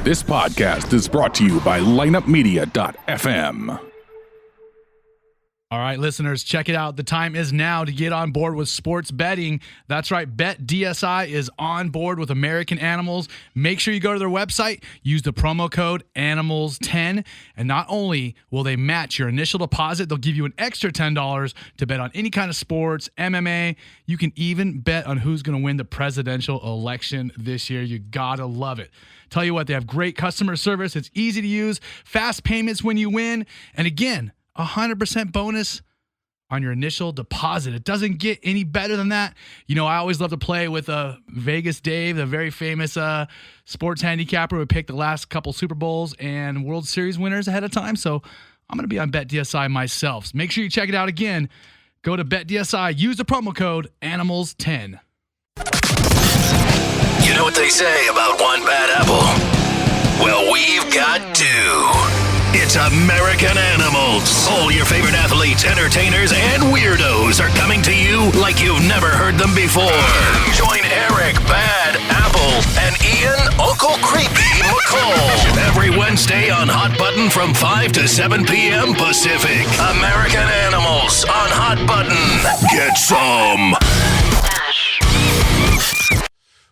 This podcast is brought to you by lineupmedia.fm. All right, listeners, check it out. The time is now to get on board with sports betting. That's right. BetDSI is on board with American Animals. Make sure you go to their website, use the promo code ANIMALS10, and not only will they match your initial deposit, they'll give you an extra $10 to bet on any kind of sports, MMA. You can even bet on who's going to win the presidential election this year. You got to love it. Tell you what, they have great customer service. It's easy to use, fast payments when you win, and again, 100% bonus on your initial deposit. It doesn't get any better than that. You know, I always love to play with Vegas Dave, the very famous sports handicapper who picked the last couple Super Bowls and World Series winners ahead of time. So I'm going to be on BetDSI myself. So make sure you check it out again. Go to BetDSI, use the promo code ANIMALS10. You know what they say about one bad apple? Well, we've got two. It's American Animals. All your favorite athletes, entertainers, and weirdos are coming to you like you've never heard them before. Join Erik, Bad Apple, and Ian, Uncle Creepy McCall. Every Wednesday on Hot Button from 5 to 7 p.m. Pacific. American Animals on Hot Button. Get some.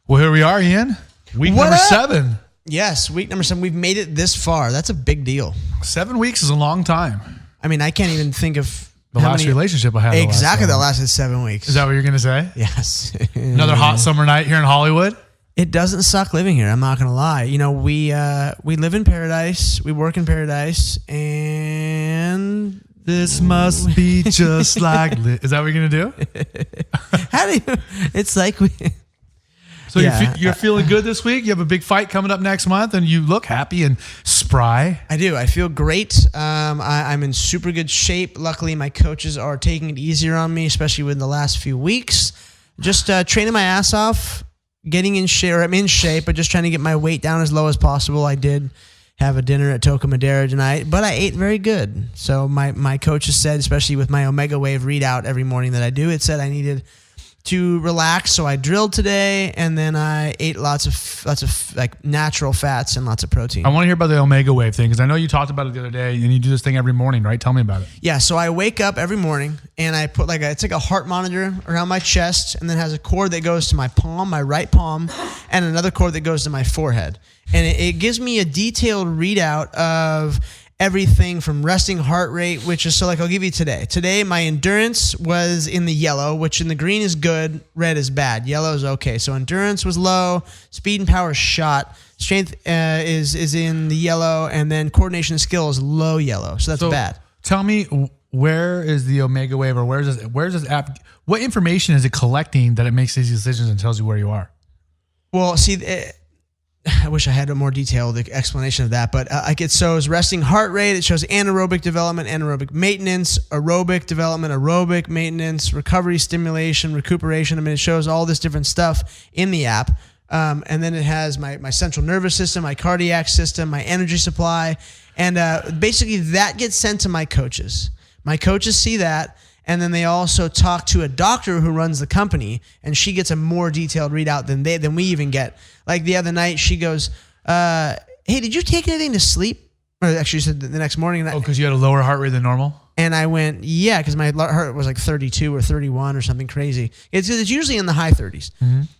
Well, here we are, Ian. Week number 7. Yes, week number 7. We've made it this far. That's a big deal. 7 weeks is a long time. I mean, I can't even think of the last relationship I had. Exactly, that lasted 7 weeks. Is that what you're going to say? Yes. Another hot summer night here in Hollywood? It doesn't suck living here. I'm not going to lie. You know, we live in paradise. We work in paradise. And this must be just like... Is that what you're going to do? How do you... It's like we... So yeah. You're feeling good this week? You have a big fight coming up next month, and you look happy and spry. I do. I feel great. I'm in super good shape. Luckily, my coaches are taking it easier on me, especially within the last few weeks. Just training my ass off, getting in shape. I'm in shape, but just trying to get my weight down as low as possible. I did have a dinner at Toca Madera tonight, but I ate very good. So my coaches said, especially with my Omega Wave readout every morning that I do, it said I needed to relax, so I drilled today, and then I ate lots of like natural fats and lots of protein. I want to hear about the Omega Wave thing, because I know you talked about it the other day, and you do this thing every morning, right? Tell me about it. Yeah, so I wake up every morning, and I put it's like a heart monitor around my chest, and then has a cord that goes to my palm, my right palm, and another cord that goes to my forehead. And it gives me a detailed readout of everything from resting heart rate, which is, so like I'll give you today. Today, my endurance was in the yellow, which in the green is good, red is bad. Yellow is okay. So endurance was low, speed and power shot, strength is in the yellow, and then coordination and skill is low yellow. So that's bad. Tell me, where is the Omega Wave, or where's this app? What information is it collecting that it makes these decisions and tells you where you are? Well, see, I wish I had a more detailed explanation of that, but it shows resting heart rate, it shows anaerobic development, anaerobic maintenance, aerobic development, aerobic maintenance, recovery, stimulation, recuperation. I mean, it shows all this different stuff in the app. And then it has my central nervous system, my cardiac system, my energy supply. And basically that gets sent to my coaches. My coaches see that, and then they also talk to a doctor who runs the company, and she gets a more detailed readout than we even get. Like the other night, she goes, "Hey, did you take anything to sleep?" Or actually, she said the next morning. Because you had a lower heart rate than normal? And I went, yeah, because my heart was like 32 or 31 or something crazy. It's usually in the high 30s,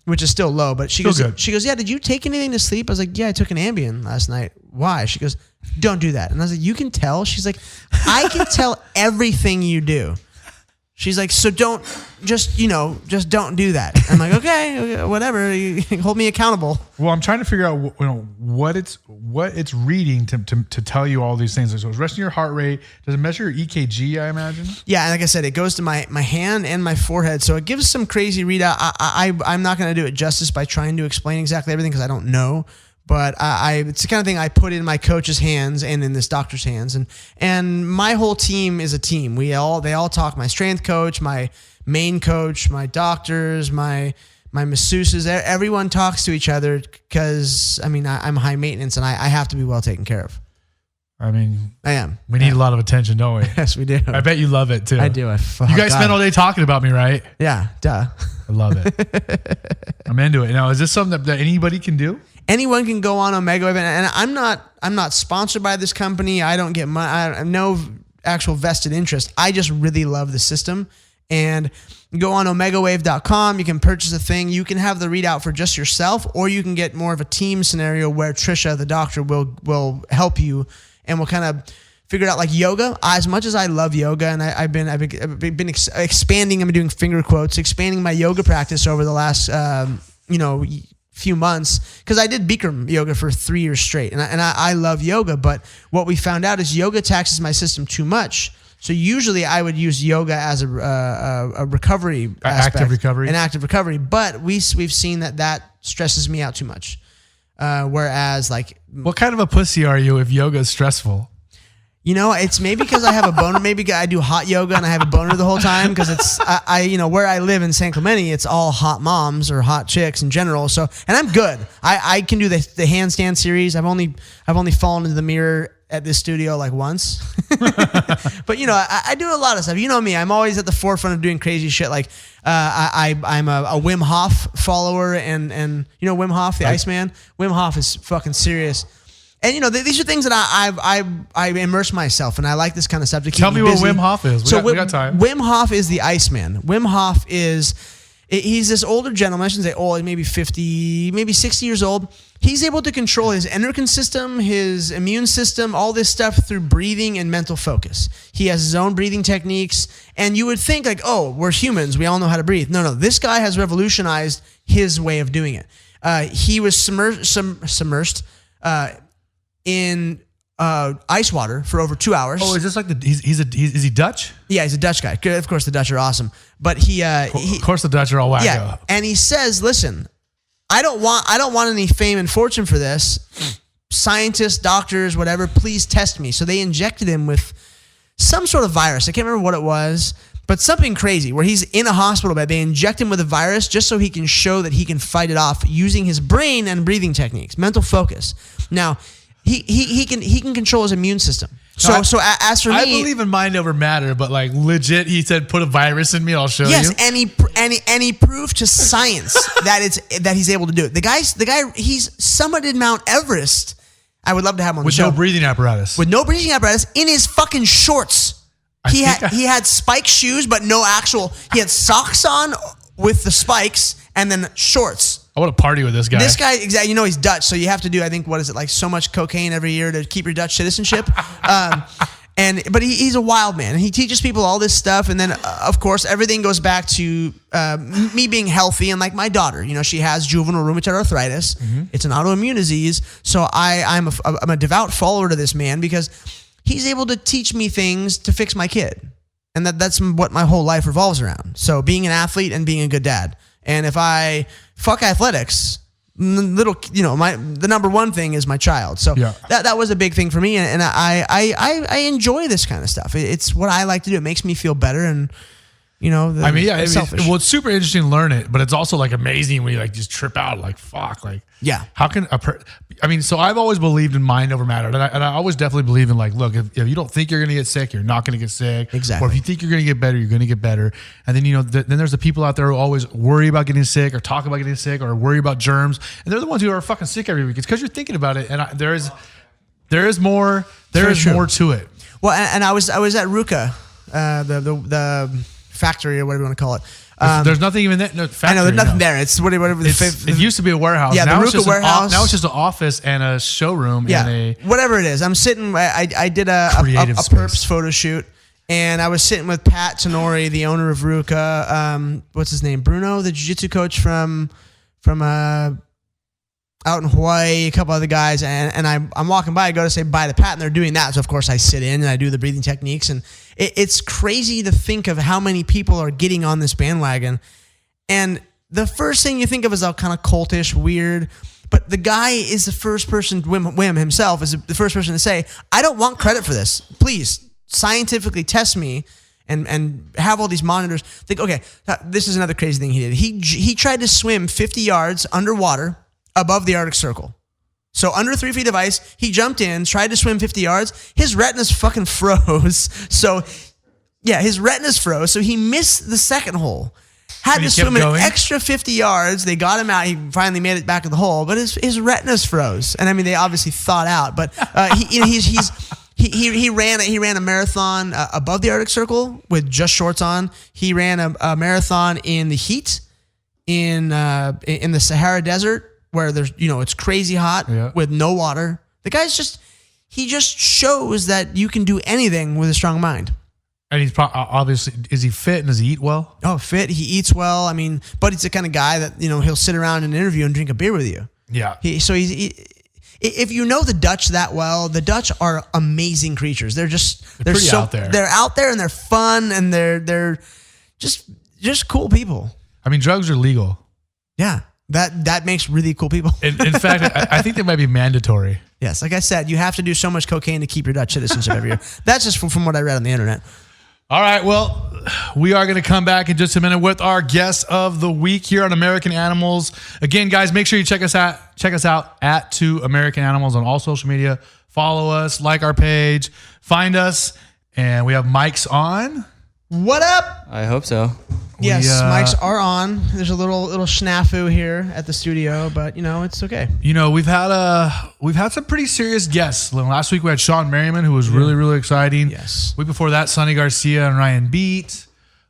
which is still low. But she goes, yeah, did you take anything to sleep? I was like, yeah, I took an Ambien last night. Why? She goes, don't do that. And I was like, you can tell? She's like, I can tell everything you do. She's like, so don't, just don't do that. I'm like, okay, whatever. You hold me accountable. Well, I'm trying to figure out, what it's reading to tell you all these things. So it's resting your heart rate. Does it measure your EKG, I imagine? Yeah, and like I said, it goes to my hand and my forehead. So it gives some crazy readout. I'm not going to do it justice by trying to explain exactly everything because I don't know. But it's the kind of thing I put in my coach's hands and in this doctor's hands. And my whole team is a team. They all talk. My strength coach, my main coach, my doctors, my masseuses, everyone talks to each other because, I'm high maintenance and I have to be well taken care of. I mean, I am. We need a lot of attention, don't we? Yes, we do. I bet you love it too. I do. You guys spend all day talking about me, right? Yeah, duh. I love it. I'm into it. Now, is this something that anybody can do? anyone can go on Omega Wave, and I'm not sponsored by this company. I don't get I have no actual vested interest. I just really love the system. And you go on omegawave.com, you can purchase a thing. You can have the readout for just yourself, or you can get more of a team scenario where Trisha, the doctor, will help you and will kind of figure it out. Like yoga, as much as I love yoga, and I've been expanding, I'm doing finger quotes, expanding my yoga practice over the last, few months, because I did Bikram yoga for 3 years straight. And I love yoga, but what we found out is yoga taxes my system too much. So usually I would use yoga as a recovery aspect, an active recovery. But we've seen that stresses me out too much. Whereas like, what kind of a pussy are you if yoga is stressful? It's maybe because I have a boner. Maybe I do hot yoga and I have a boner the whole time, because it's where I live in San Clemente, it's all hot moms or hot chicks in general. So, and I'm good. I can do the handstand series. I've only fallen into the mirror at this studio like once. But I do a lot of stuff. You know me, I'm always at the forefront of doing crazy shit. Like I'm a Wim Hof follower, and Wim Hof, the Iceman. Wim Hof is fucking serious. And these are things that I immerse myself, and I like this kind of stuff to keep Tell me me busy. what Wim Hof is. We got time. Wim Hof is the Iceman. Wim Hof he's this older gentleman. I shouldn't say old, maybe 50, maybe 60 years old. He's able to control his endocrine system, his immune system, all this stuff through breathing and mental focus. He has his own breathing techniques, and you would think like, oh, we're humans, we all know how to breathe. No, this guy has revolutionized his way of doing it. He was submersed in ice water for over 2 hours. Oh, is this like is he Dutch? Yeah, he's a Dutch guy. Of course, the Dutch are awesome, but of course the Dutch are all wacko. Yeah, and he says, "Listen, I don't want any fame and fortune for this. Scientists, doctors, whatever, please test me." So they injected him with some sort of virus. I can't remember what it was, but something crazy where he's in a hospital bed. They inject him with a virus just so he can show that he can fight it off using his brain and breathing techniques, mental focus. Now, he can control his immune system. So as for me, I believe in mind over matter, but like legit, he said, "Put a virus in me, I'll show you." Yes, and he proved to science that he's able to do it. The guy, he's summited Mount Everest. I would love to have him on the show. With no breathing apparatus. With no breathing apparatus in his fucking shorts. He had spike shoes, but no actual. He had socks on with the spikes and then shorts. I want to party with this guy. This guy, exactly. He's Dutch, so you have to do, I think, what is it, like so much cocaine every year to keep your Dutch citizenship. But he's a wild man, and he teaches people all this stuff. And then, of course, everything goes back to me being healthy. And like my daughter, she has juvenile rheumatoid arthritis. Mm-hmm. It's an autoimmune disease. So I'm a devout follower to this man, because he's able to teach me things to fix my kid. And that's what my whole life revolves around. So being an athlete and being a good dad. And if I fuck athletics, the number one thing is my child. So that was a big thing for me, and I enjoy this kind of stuff. It's what I like to do. It makes me feel better, and it's selfish. It's super interesting to learn it, but it's also like amazing when you like just trip out, like fuck, like how can so I've always believed in mind over matter, and I always definitely believe in like, look, if you don't think you're gonna get sick, you're not gonna get sick. Exactly. Or if you think you're gonna get better, you're gonna get better. And then then there's the people out there who always worry about getting sick or talk about getting sick or worry about germs, and they're the ones who are fucking sick every week. It's because you're thinking about it, and there is more to it. Well, and I was at RUCA, the factory or whatever you want to call it. There's nothing even there. No, I know there's nothing there. It's whatever. It used to be a warehouse. Yeah, now the RUCA warehouse. Now it's just an office and a showroom. Yeah, and whatever it is. I'm sitting. I did a perps photo shoot, and I was sitting with Pat Tenori, the owner of RUCA. What's his name? Bruno, the jiu-jitsu coach from out in Hawaii, a couple other guys, and I'm walking by, I go to say bye to Pat, and they're doing that. So of course I sit in and I do the breathing techniques, and it's crazy to think of how many people are getting on this bandwagon. And the first thing you think of is all kind of cultish, weird, but the guy is the first person, Wim himself is the first person to say, I don't want credit for this. Please scientifically test me. And have all these monitors. Think, okay, this is another crazy thing he did. He tried to swim 50 yards underwater above the Arctic Circle. So under 3 feet of ice, he jumped in, tried to swim 50 yards. His retinas fucking froze. So yeah, his retinas froze. So he missed the second hole. Had And to he kept swim an going? extra 50 yards. They got him out. He finally made it back in the hole, but his retinas froze. And I mean, they obviously thawed out. But he ran a marathon above the Arctic Circle with just shorts on. He ran a marathon in the heat in the Sahara Desert where there's it's crazy hot with no water. The guy's just shows that you can do anything with a strong mind. And he's obviously, is he fit and does he eat well? Oh, fit. He eats well. I mean, but he's the kind of guy that, he'll sit around in an interview and drink a beer with you. Yeah. If you know the Dutch that well, the Dutch are amazing creatures. They're pretty out there. They're out there and they're fun and they're just cool people. I mean, drugs are legal. Yeah. That makes really cool people. In fact, I think they might be mandatory. Yes. Like I said, you have to do so much cocaine to keep your Dutch citizenship every year. That's just from what I read on the internet. All right, well, we are going to come back in just a minute with our guest of the week here on American Animals. Again, guys, make sure you check us out at 2 American Animals on all social media. Follow us, like our page, find us, and we have mics on. What up? I hope so. Yes, mics are on. There's a little snafu here at the studio, but it's okay. We've had some pretty serious guests. Last week we had Sean Merriman, who was really, really exciting. Yes. Week before that, Sonny Garcia and Ryan Beat.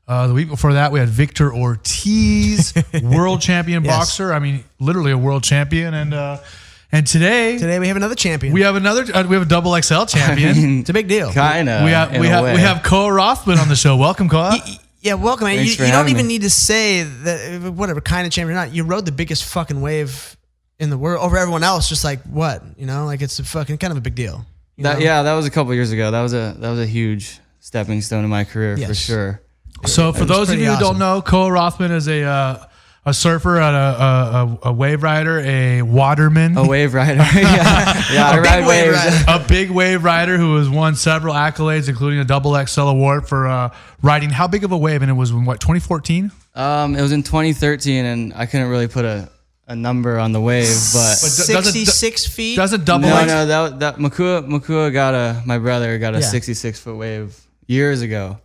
The week before that, we had Victor Ortiz, world champion boxer. I mean, literally a world champion. And today we have another champion. we have a double XL champion. It's a big deal. Kinda. we have Koa Rothman on the the Welcome, Koa. Yeah, welcome, man. Thanks You for don't having even me. need to say that whatever kind of champion or not. You rode the biggest fucking wave in the world over everyone else. Just like what, like it's a fucking kind of a big deal. That was a couple years ago. That was a huge stepping stone in my career for sure. So for those of you who don't know, Koa Rothman is a surfer, a wave rider, a waterman. A wave rider. I ride waves. A big wave rider who has won several accolades, including a double XL award for riding. How big of a wave? And it was in 2014? It was in 2013, and I couldn't really put a number on the wave, but 66 feet. Does a double no, XL? that Makua my brother got a 66-foot wave years ago.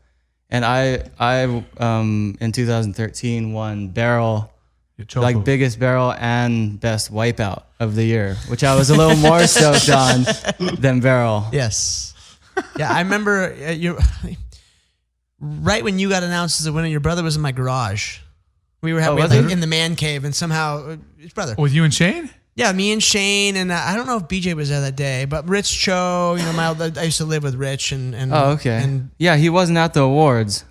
And I in 2013 won barrel, like biggest barrel and best wipeout of the year, which I was a little more stoked on than barrel. Yes. Yeah, I remember right when you got announced as a winner, your brother was in my garage. We were in the man cave, and somehow his brother. With you and Shane? Yeah, me and Shane, and I don't know if BJ was there that day, but Rich Cho, I used to live with Rich, and oh, okay, and yeah, he wasn't at the awards.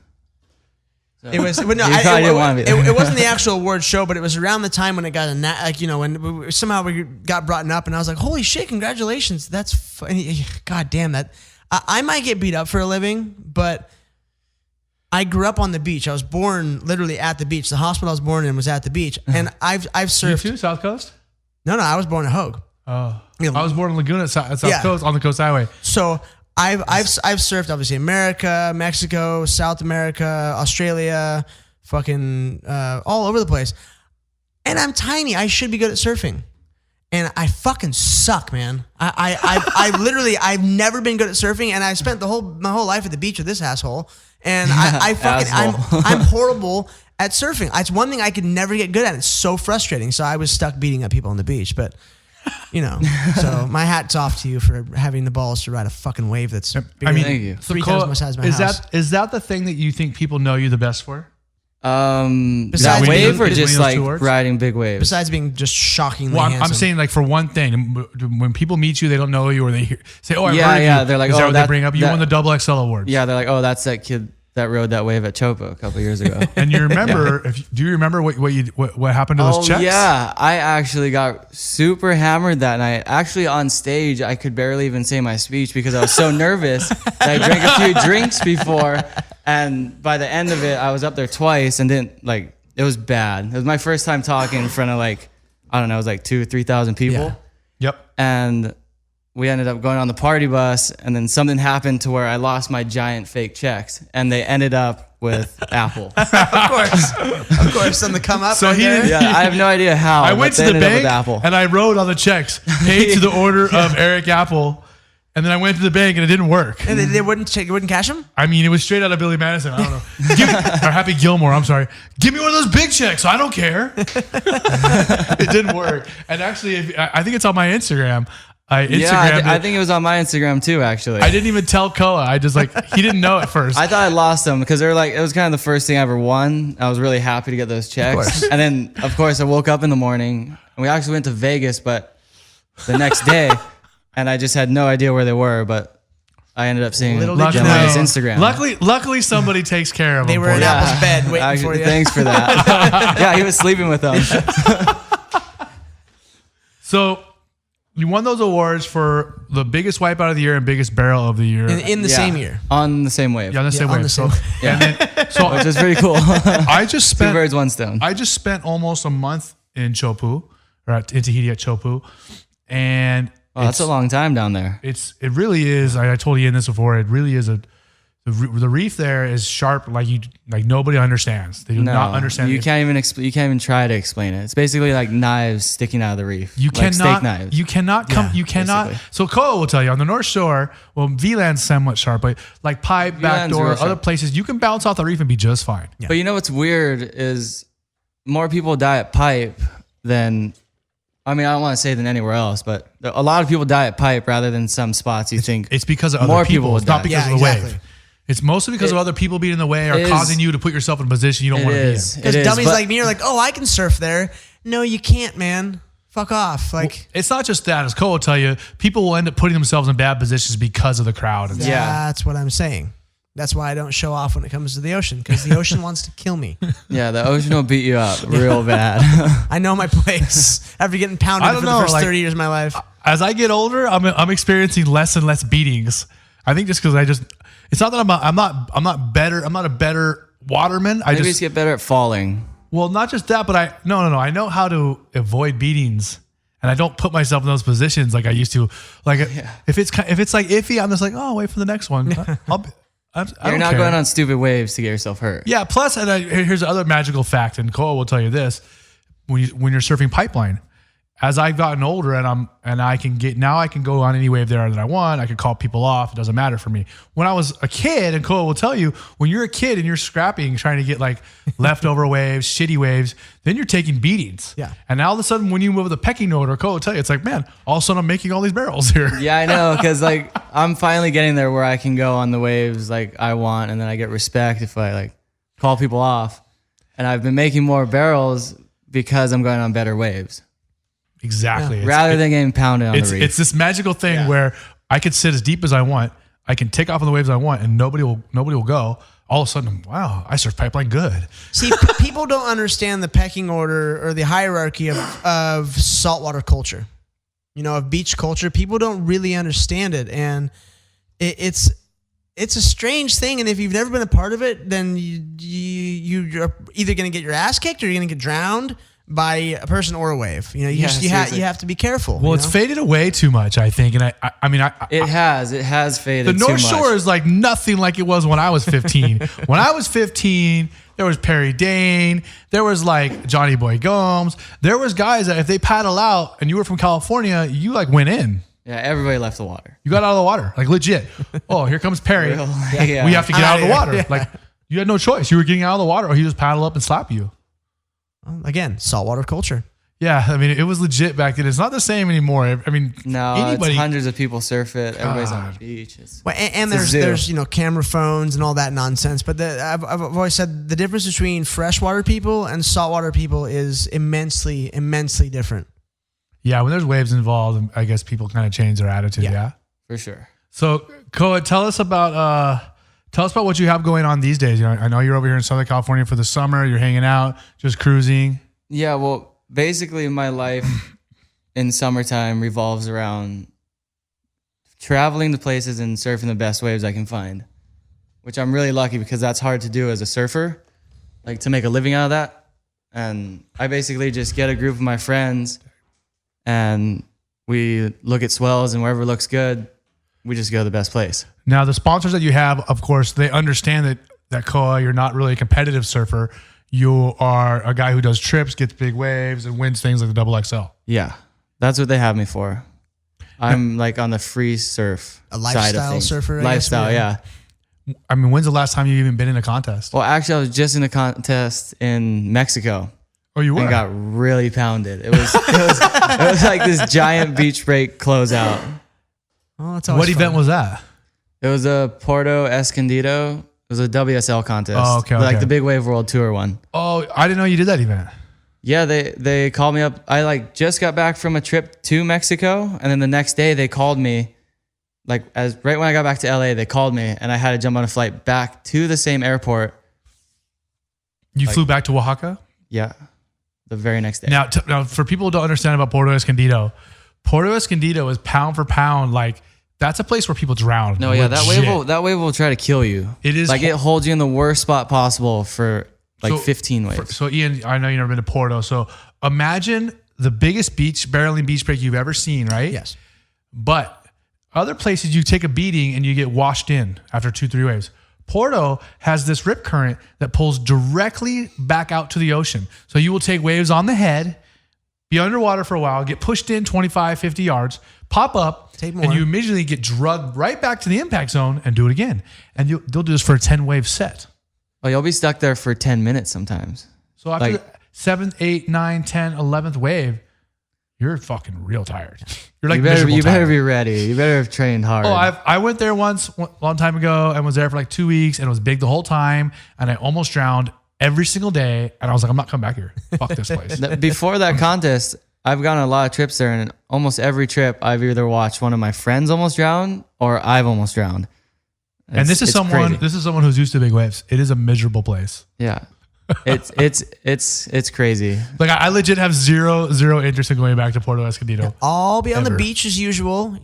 So. It was, but no, it wasn't the actual award show, but it was around the time when it got when somehow we got brought up, and I was like, holy shit, congratulations, that's funny. God damn that. I might get beat up for a living, but I grew up on the beach. I was born literally at the beach. The hospital I was born in was at the beach, and I've surfed. You too, South Coast? No, I was born at Hogue. Oh, I was born in Laguna, South Coast, on the Coast Highway. So I've surfed obviously America, Mexico, South America, Australia, fucking all over the place. And I'm tiny. I should be good at surfing, and I fucking suck, man. I've never been good at surfing, and I spent my whole life at the beach with this asshole. And I'm horrible at surfing. It's one thing I could never get good at. It's so frustrating. So I was stuck beating up people on the beach. But, so my hat's off to you for having the balls to ride a fucking wave that's thank you. 3 times my size of my house. Is that the thing that you think people know you the best for? That wave or just like riding big waves? Besides being just shockingly handsome. I'm saying like for one thing, when people meet you, they don't know you or they say, oh, I've heard of you. They're like, is that what they bring up? You won the double XL award. Yeah, they're like, oh, that's that kid that rode that wave at Chopo a couple years ago. And you remember, do you remember what happened to those checks? Yeah, I actually got super hammered that night. Actually on stage, I could barely even say my speech because I was so nervous that I drank a few drinks before. And by the end of it, I was up there twice and it was bad. It was my first time talking in front of it was like 2,000 or 3,000 people. Yeah. Yep. And we ended up going on the party bus, and then something happened to where I lost my giant fake checks, and they ended up with Apple. Of course, on the come up. So right there. Yeah, I have no idea how. I went to the bank Apple. and I wrote on the checks, paid to the order of Erik Apple. And then I went to the bank and it didn't work. And they wouldn't cash them? I mean, it was straight out of Billy Madison. I don't know. Or Happy Gilmore, I'm sorry. Give me one of those big checks. I don't care. It didn't work. And actually, I think it's on my Instagram. I think it was on my Instagram too, actually. I didn't even tell Koa. I just he didn't know at first. I thought I lost them because it was kind of the first thing I ever won. I was really happy to get those checks. And then, of course, I woke up in the morning and we actually went to Vegas, but the next day, and I just had no idea where they were, but I ended up seeing them on his Instagram. Luckily, somebody takes care of them. They were in Apple's bed waiting for you. Thanks for that. Yeah, he was sleeping with them. So you won those awards for the biggest wipeout of the year and biggest barrel of the year. In the same year. On the same wave. Yeah, on the same on wave. the same- Which is pretty cool. I just spent 2 birds, 1 stone. I just spent almost a month in Chopu, or in Tahiti at Chopu, and That's a long time down there. it really is. I told Ian this before. It really is the reef there is sharp like nobody understands. They do not understand. You can't even try to explain it. It's basically like knives sticking out of the reef. You like cannot. steak knives. You cannot come. You cannot. basically. So Koa will tell you on the North Shore. Well, VLAN's somewhat sharp, but like Pipe, VLAN's Backdoor, real sharp. other places, you can bounce off the reef and be just fine. Yeah. But you know what's weird is more people die at Pipe than. I mean, I don't want to say than anywhere else, but a lot of people die at Pipe rather than some spots you think. It's because of more other people. people It's not die. because Yeah, of the exactly. wave. It's mostly because of other people being in the way or It causing is. you to put yourself in a position you don't want to be in. Because dummies like me are like, oh, I can surf there. No, you can't, man. Fuck off. Like, It's not just that. As Koa will tell you, people will end up putting themselves in bad positions because of the crowd. And Yeah. that's what I'm saying. That's why I don't show off when it comes to the ocean, because the ocean wants to kill me. Yeah, the ocean will beat you up real bad. I know my place after getting pounded I for don't the know, first like- 30 years of my life. As I get older, I'm experiencing less and less beatings. I think just because it's not that I'm not better. I'm not a better waterman. I Maybe just just get better at falling. well, not just that, but I know how to avoid beatings. And I don't put myself in those positions like I used to. Like if it's like iffy, I'm just like, oh, wait for the next one. I You're don't not care. going on stupid waves to get yourself hurt. Yeah. Plus, here's the other magical fact, and Koa will tell you this: when you're surfing pipeline, as I've gotten older and I can go on any wave there that I want. I can call people off. It doesn't matter for me. When I was a kid, and Koa will tell you, when you're a kid and you're scrapping, trying to get like leftover waves, shitty waves, then you're taking beatings. Yeah. And now all of a sudden, when you move the pecking order, Koa will tell you, it's like, man, all of a sudden I'm making all these barrels here. Yeah, I know, because like I'm finally getting there where I can go on the waves like I want, and then I get respect if I like call people off. And I've been making more barrels because I'm going on better waves Exactly. It's- rather than getting pounded on the reef. It's this magical thing where I could sit as deep as I want. I can take off on the waves I want, and nobody will go. All of a sudden, wow, I surf pipeline good. See, people don't understand the pecking order or the hierarchy of saltwater culture. You know, of beach culture. People don't really understand it, and it's a strange thing. And if you've never been a part of it, then you're either going to get your ass kicked or you're going to get drowned by a person or a wave. You know, you have to be careful. Well, it's faded away too much, I think. And I mean, It has faded. the too North much. Shore is like nothing like it was when I was 15. When I was 15, there was Perry Dane. There was like Johnny Boy Gomes. There was guys that if they paddle out and you were from California, you like went in. Yeah, everybody left the water. You got out of the water, like legit. Oh, here comes Perry. Yeah. We have to get out of the Yeah. water. Like you had no choice. You were getting out of the water, or he just paddle up and slap you. Again, saltwater culture. Yeah, I mean, it was legit back then. It's not the same anymore. I mean, No, anybody. it's hundreds of people surf it. Everybody's on God. the beach. It's, Well, and It's a zoo. there's camera phones and all that nonsense. But I've always said the difference between freshwater people and saltwater people is immensely different. Yeah, when there's waves involved, I guess people kind of change their attitude. Yeah. for sure. So, Koa, tell us about what you have going on these days. You know, I know you're over here in Southern California for the summer. You're hanging out, just cruising. Yeah, well, basically my life in summertime revolves around traveling to places and surfing the best waves I can find, which I'm really lucky because that's hard to do as a surfer, like to make a living out of that. And I basically just get a group of my friends and we look at swells, and wherever looks good, we just go to the best place. Now, the sponsors that you have, of course, they understand that Koa, you're not really a competitive surfer. You are a guy who does trips, gets big waves, and wins things like the XXL. Yeah, that's what they have me for. I'm like on the free surf A side of lifestyle things. surfer, I guess, Lifestyle, yeah. yeah. I mean, when's the last time you've even been in a contest? Well, actually, I was just in a contest in Mexico. Oh, you were? And got really pounded. It was like this giant beach break closeout. Oh, that's always What event fun. was that? It was a Porto Escondido. It was a WSL contest. Oh, okay, Like okay. the Big Wave World Tour one. Oh, I didn't know you did that event. Yeah, they called me up. I like just got back from a trip to Mexico, and then the next day they called me. Like right when I got back to LA, they called me, and I had to jump on a flight back to the same airport. You flew back to Oaxaca? Yeah, the very next day. Now, for people who don't understand about Porto Escondido is pound for pound, like that's a place where people drown. No, yeah, that Legit. wave will try to kill you. It is like it holds you in the worst spot possible for like So, 15 waves. So Ian, I know you've never been to Porto. So imagine the biggest barreling beach break you've ever seen, right? Yes. But other places you take a beating and you get washed in after 2-3 waves. Porto has this rip current that pulls directly back out to the ocean. So you will take waves on the head, be underwater for a while, get pushed in 25, 50 yards, pop up, Take more. and you immediately get drugged right back to the impact zone and do it again. And they'll do this for a 10-wave set. Oh, you'll be stuck there for 10 minutes sometimes. So after Like- the 7th, 8th, 9th, 10th, 11th wave, you're fucking real tired. You're like You better miserable tired. be ready. You better have trained hard. Oh, I went there once a long time ago and was there for like 2 weeks and it was big the whole time and I almost drowned every single day and I was like, I'm not coming back here. Fuck this place. Before that contest, I've gone on a lot of trips there, and almost every trip, I've either watched one of my friends almost drown or I've almost drowned. And this is someone who's used to big waves. It is a miserable place. Yeah, it's crazy. Like I legit have zero interest in going back to Porto Escondido. I'll be on the Ever. beach as usual,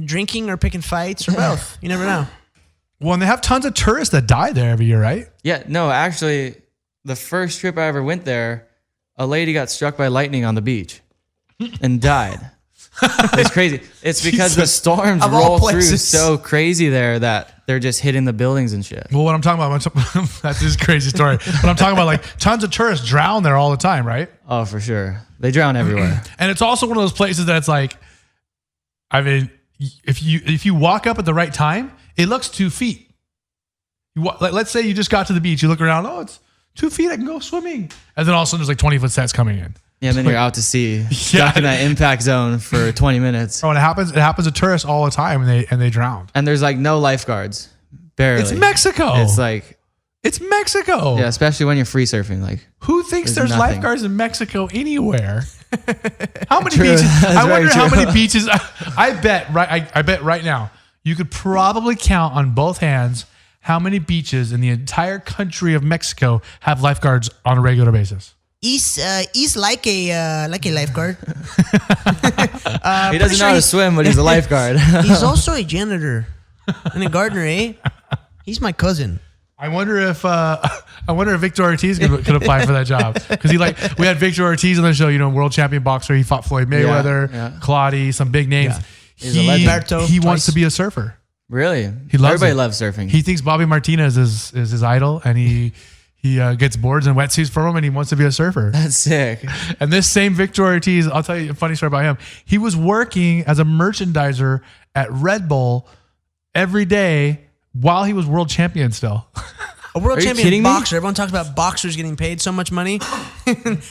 drinking or picking fights or both. You never know. Well, and they have tons of tourists that die there every year, right? Yeah, no, actually, the first trip I ever went there, a lady got struck by lightning on the beach and died. It's crazy. It's because the storms Of all roll through places. so crazy there that they're just hitting the buildings and shit. Well, what I'm talking about, that's just a crazy story. But I'm talking about like tons of tourists drown there all the time, right? Oh, for sure. They drown everywhere. And it's also one of those places that's like, I mean, if you walk up at the right time, it looks 2 feet. Like, let's say you just got to the beach, you look around, oh, it's 2 feet, I can go swimming. And then all of a sudden there's like 20-foot sets coming in. Yeah, and then you're out to sea, stuck in that impact zone for 20 minutes. Oh, and it happens to tourists all the time and they drown. And there's like no lifeguards. Barely. It's Mexico. It's like, It's Mexico. yeah, especially when you're free surfing. Like, Who thinks There's there's nothing. lifeguards in Mexico anywhere? How many True. beaches? That's I wonder very how true. many beaches. I bet right now you could probably count on both hands how many beaches in the entire country of Mexico have lifeguards on a regular basis. He's like a lifeguard. he doesn't know how to swim, but he's a lifeguard. He's also a janitor and a gardener, eh? He's my cousin. I wonder if Victor Ortiz could apply for that job because we had Victor Ortiz on the show, world champion boxer. He fought Floyd Mayweather, yeah. Claudia, some big names. Yeah. He's a legend. He wants Twice. to be a surfer. Really? He loves Everybody it. loves surfing. He thinks Bobby Martinez is his idol, and he gets boards and wetsuits for him, and he wants to be a surfer. That's sick. And this same Victor Ortiz, I'll tell you a funny story about him. He was working as a merchandiser at Red Bull every day while he was world champion still. A world Are you champion kidding me? boxer. Everyone talks about boxers getting paid so much money.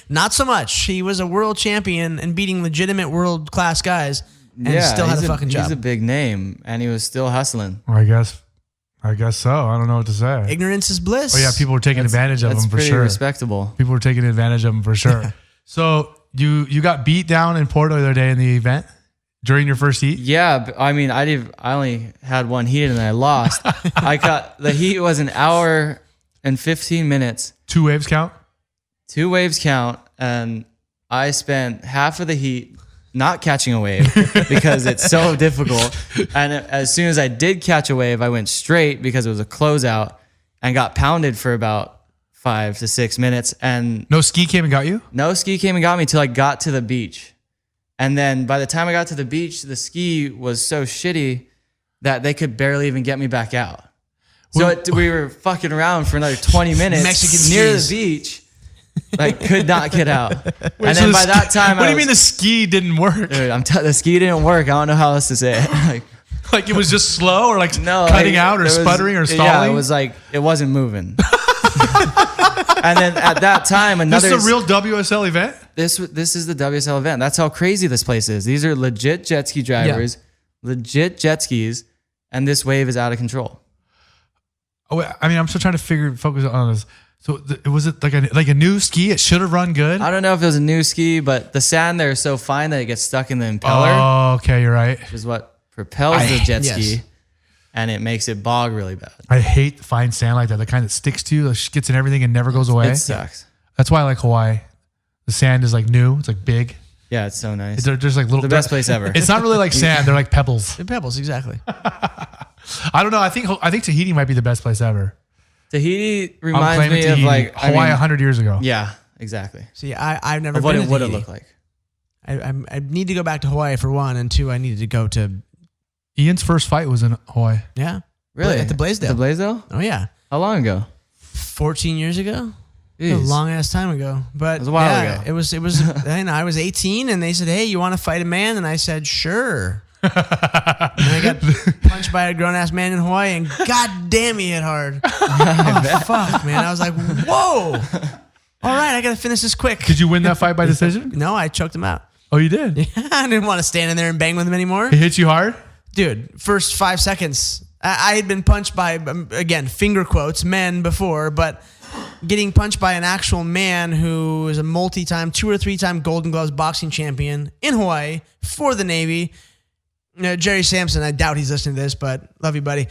Not so much. He was a world champion and beating legitimate world class guys and still had a fucking job. He's a big name, and he was still hustling. I guess so. I don't know what to say. Ignorance is bliss. Oh yeah, people were taking advantage of That's him for pretty sure. respectable. People were taking advantage of him for sure. So you got beat down in Porto the other day in the event during your first heat. Yeah, but, I mean, I only had one heat and I lost. The heat was an hour and 15 minutes. 2 waves count. 2 waves count, and I spent half of the heat not catching a wave because it's so difficult. And as soon as I did catch a wave, I went straight because it was a closeout and got pounded for about 5 to 6 minutes. And No ski came and got you. no ski came and got me till I got to the beach. And then by the time I got to the beach, the ski was so shitty that they could barely even get me back out. So we were fucking around for another 20 minutes Mexican near skis. the beach. Like, could not get out. And So then the by that time, what do you mean the ski didn't work? dude, the ski didn't work. I don't know how else to say it. Like, Like it was just slow, or like no, cutting like, out, or it was- sputtering, or stalling? Yeah, it was like, it wasn't moving. And then at that time, This another. is a real WSL event? This is the WSL event. That's how crazy this place is. These are legit jet ski drivers, legit jet skis, and this wave is out of control. Oh, wait, I mean, I'm still trying to focus on this. So was it like a new ski? It should have run good? I don't know if it was a new ski, but the sand there is so fine that it gets stuck in the impeller, Oh, okay, you're right. which is what propels the jet yes. ski, and it makes it bog really bad. I hate fine sand like that. The kind that sticks to you, that gets in everything and never goes away. It sucks. That's why I like Hawaii. The sand is like new. It's like big. Yeah, it's so nice. They're just like little. The best place ever. It's not really like sand. They're like pebbles. The Pebbles, exactly. I don't know. I think Tahiti might be the best place ever. Tahiti I'm reminds claiming me Tahiti. of like Hawaii 100 years ago. Yeah, exactly. See, I've never Of what been it to would have Tahiti. looked like. I need to go back to Hawaii for one, and two, I needed to go to Ian's first fight was in Hawaii. Really? at the Blaisdell. The Blaisdell? Oh yeah, How long ago? 14 years ago. A Jeez. long ass time ago, but was a while ago. It was. I was 18, and they said, "Hey, you want to fight a man?" And I said, "Sure." And I got punched by a grown ass man in Hawaii, and god damn, he hit hard. Oh, fuck, man! I was like, "Whoa! All right, I gotta finish this quick." Did you win that fight by decision? No, I choked him out. Oh, you did? I didn't want to stand in there and bang with him anymore. He hit you hard? Dude, first 5 seconds, I had been punched by, again, finger quotes, men before, but getting punched by an actual man who is a multi-time, 2 or 3 time Golden Gloves boxing champion in Hawaii for the Navy. Jerry Sampson, I doubt he's listening to this, but love you, buddy.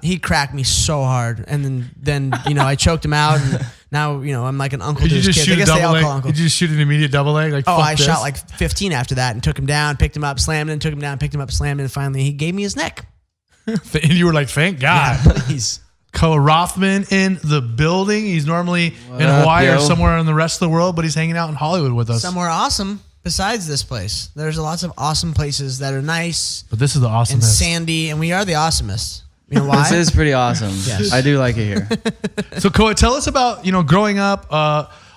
He cracked me so hard, and then I choked him out, and now I'm like an uncle Did to you his just kids. I shoot a guess they double all call leg? uncle. Did you just shoot an immediate double leg? Like, Oh, fuck I this? shot like 15 after that and took him down, picked him up, slammed him, took him down, picked him up, slammed him, and finally he gave me his neck. And you were like, thank God. Please. Koa Rothman in the building. He's normally in up, Hawaii or yo? somewhere in the rest of the world, but he's hanging out in Hollywood with us. Somewhere awesome besides this place. There's lots of awesome places that are nice But this is the and awesomest. sandy, and we are the awesomest. You know why? This is pretty awesome. Yes. I do like it here. So Koa, tell us about, growing up.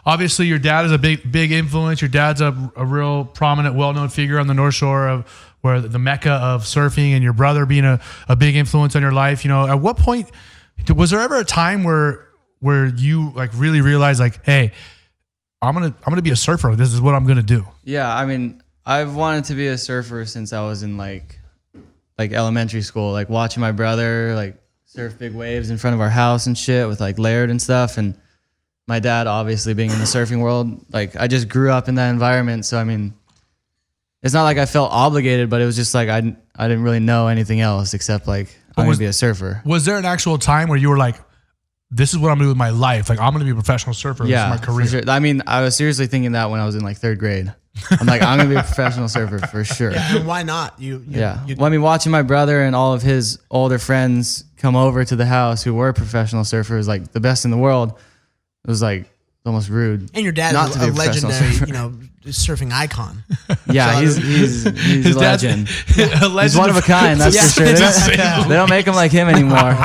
Obviously your dad is a big influence. Your dad's a real prominent, well-known figure on the North Shore of where the mecca of surfing, and your brother being a big influence on your life. At what point was there ever a time where you like really realized like, hey, I'm gonna be a surfer. This is what I'm gonna do. Yeah, I mean, I've wanted to be a surfer since I was in like elementary school, like watching my brother like surf big waves in front of our house and shit with like Laird and stuff. And my dad obviously being in the surfing world, like I just grew up in that environment. So I mean, it's not like I felt obligated, but it was just like I didn't really know anything else except like I'm gonna be a surfer. Was there an actual time where you were like, this is what I'm gonna do with my life? Like, I'm gonna be a professional surfer. Yeah, This is my career. for sure. I mean, I was seriously thinking that when I was in like 3rd grade. I'm like, I'm gonna be a professional surfer for sure. And why not? You Well, I mean, watching my brother and all of his older friends come over to the house who were professional surfers, like the best in the world, it was like almost rude. and your dad not is to be a professional legendary, surfer. surfing icon. Yeah, he's a dad's legend. a legend He's one of a kind, that's for sure. They don't make him like him anymore.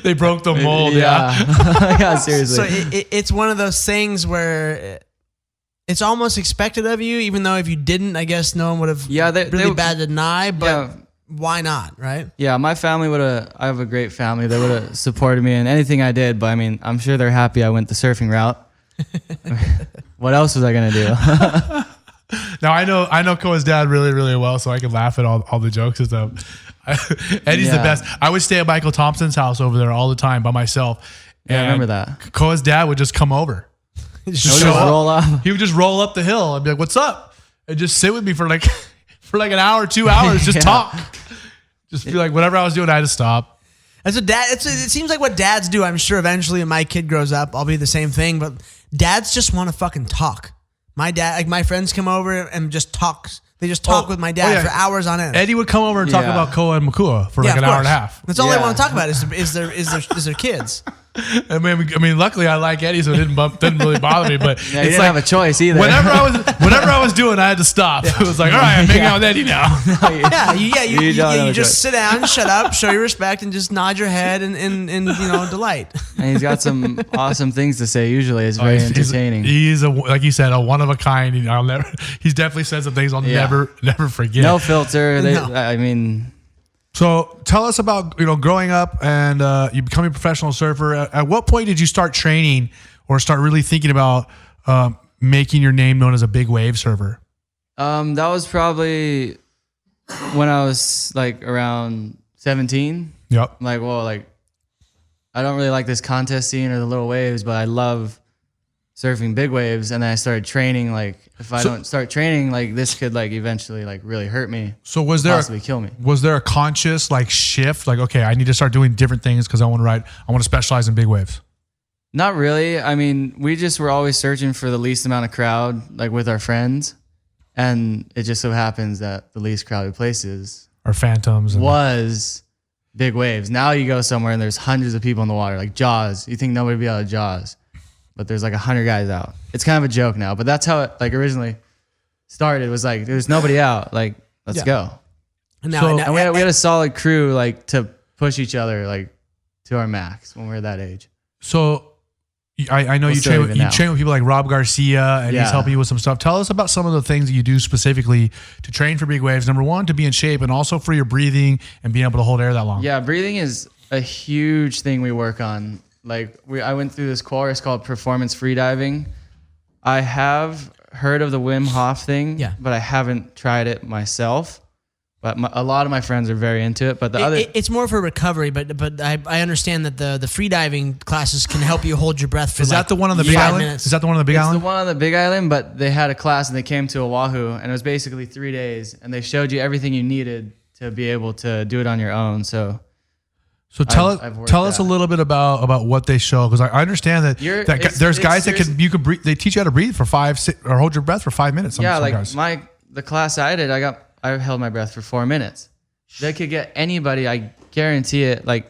They broke the mold. Yeah, yeah, seriously. So it's one of those things where it's almost expected of you, even though if you didn't, I guess no one would have really bad to deny, but Yeah. why not, right? Yeah, my family I have a great family. They would have supported me in anything I did, but I mean, I'm sure they're happy I went the surfing route. What else was I going to do? Now I know Koa's dad really, really well, so I can laugh at all the jokes and stuff. Eddie's the Yeah. best. I would stay at Michael Thompson's house over there all the time by myself. Yeah, I And remember that. Koa's dad would just come over. Just Just show up. roll up. He would just roll up the hill and be like, "What's up?" and just sit with me for like an hour, 2 hours, just Yeah. talk. Just be like, whatever I was doing, I had to stop. That's what it seems like what dads do. I'm sure eventually when my kid grows up, I'll be the same thing. But dads just want to fucking talk. My dad, like my friends come over and just talk. They just talk with my dad yeah. for hours on end. Eddie would come over and talk Yeah. about Koa and Makua for like of an hour and a course. half. That's all they Yeah. want to talk about is their kids. I mean, luckily I like Eddie, so it didn't really bother me. But Yeah, you didn't have a choice either. Whatever I was doing, I had to stop. It was like, all right, I'm hanging out with Eddie now. You just sit down, shut up, show your respect, and just nod your head and delight. And he's got some awesome things to say. Usually, it's very entertaining. He's like you said, a one of a kind. He's definitely said some things I'll never forget. No filter. I mean. So tell us about growing up and you becoming a professional surfer. At what point did you start training or start really thinking about making your name known as a big wave surfer? That was probably when I was like around 17. Yep. I'm like, well, like I don't really like this contest scene or the little waves, but I love surfing big waves. And then I started training. Like if I don't start training, like this could like eventually like really hurt me. So possibly kill me. Was there a conscious like shift? Like, okay, I need to start doing different things because I want to specialize in big waves. Not really. I mean, we just were always searching for the least amount of crowd, like with our friends. And it just so happens that the least crowded places Or phantoms. Was big waves. Now you go somewhere and there's hundreds of people in the water, like Jaws. You think nobody would be out of Jaws, but there's like 100 guys out. It's kind of a joke now, but that's how it like originally started. It was like there's nobody out. Like let's go. And we had a solid crew like to push each other like to our max when we were that age. So I know you train with people like Rob Garcia and he's helping you with some stuff. Tell us about some of the things that you do specifically to train for big waves. Number one, to be in shape, and also for your breathing and being able to hold air that long. Yeah, breathing is a huge thing we work on. Like I went through this course called performance freediving. I have heard of the Wim Hof thing, but I haven't tried it myself. But a lot of my friends are very into it. But it's more for recovery. But I understand that the freediving classes can help you hold your breath for. Is that the one on the Big Island? Is that the one on the Big Island? It's the one on the Big Island. But they had a class and they came to Oahu, and it was basically 3 days, and they showed you everything you needed to be able to do it on your own. So tell us a little bit about what they show, because I understand that there's guys that you can breathe. They teach you how to breathe for 5, 6, or hold your breath for 5 minutes. The class I did, I held my breath for 4 minutes. They could get anybody, I guarantee it, like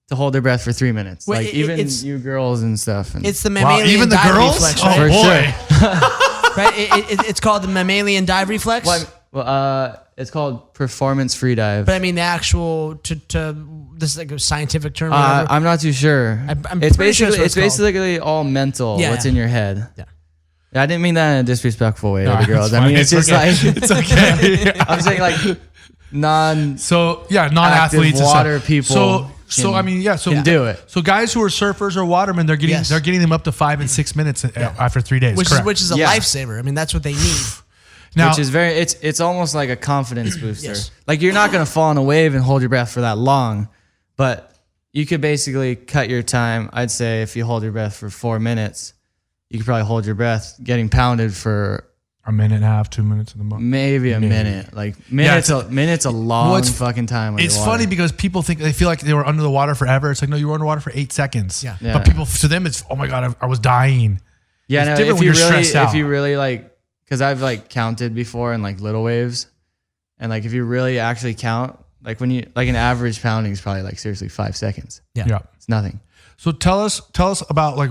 to hold their breath for 3 minutes. Wait, like even you girls and stuff. And it's the mammalian even the dive girls? reflex, Oh right? boy! Sure. Right? It's called the mammalian dive reflex. It's called performance freedive. But I mean the actual this is like a scientific term. I'm not too sure. It's basically all mental. Yeah. What's in your head? Yeah. I didn't mean that in a disrespectful way to the girls. Fine. I mean, it's just okay. like it's okay. I'm saying like non-athletes, water people. So I mean, can do it. So guys who are surfers or watermen, they're getting them up to 5 and 6 minutes after 3 days, which is a lifesaver. I mean, that's what they need. Now, which is it's almost like a confidence booster. Yes. Like you're not gonna fall in a wave and hold your breath for that long, but you could basically cut your time. I'd say if you hold your breath for 4 minutes, you could probably hold your breath getting pounded for a minute and a half, 2 minutes in the moment. Maybe a minute. Like minutes a long fucking time. It's funny because people they feel like they were under the water forever. It's like, no, you were underwater for 8 seconds. Yeah. But people, to them, it's, oh my God, I was dying. Yeah, it's no, different when you're stressed out. If you really like, because I've like counted before in like little waves, and like if you really actually count, like when you like an average pounding is probably like seriously 5 seconds. Yeah. It's nothing. So tell us about like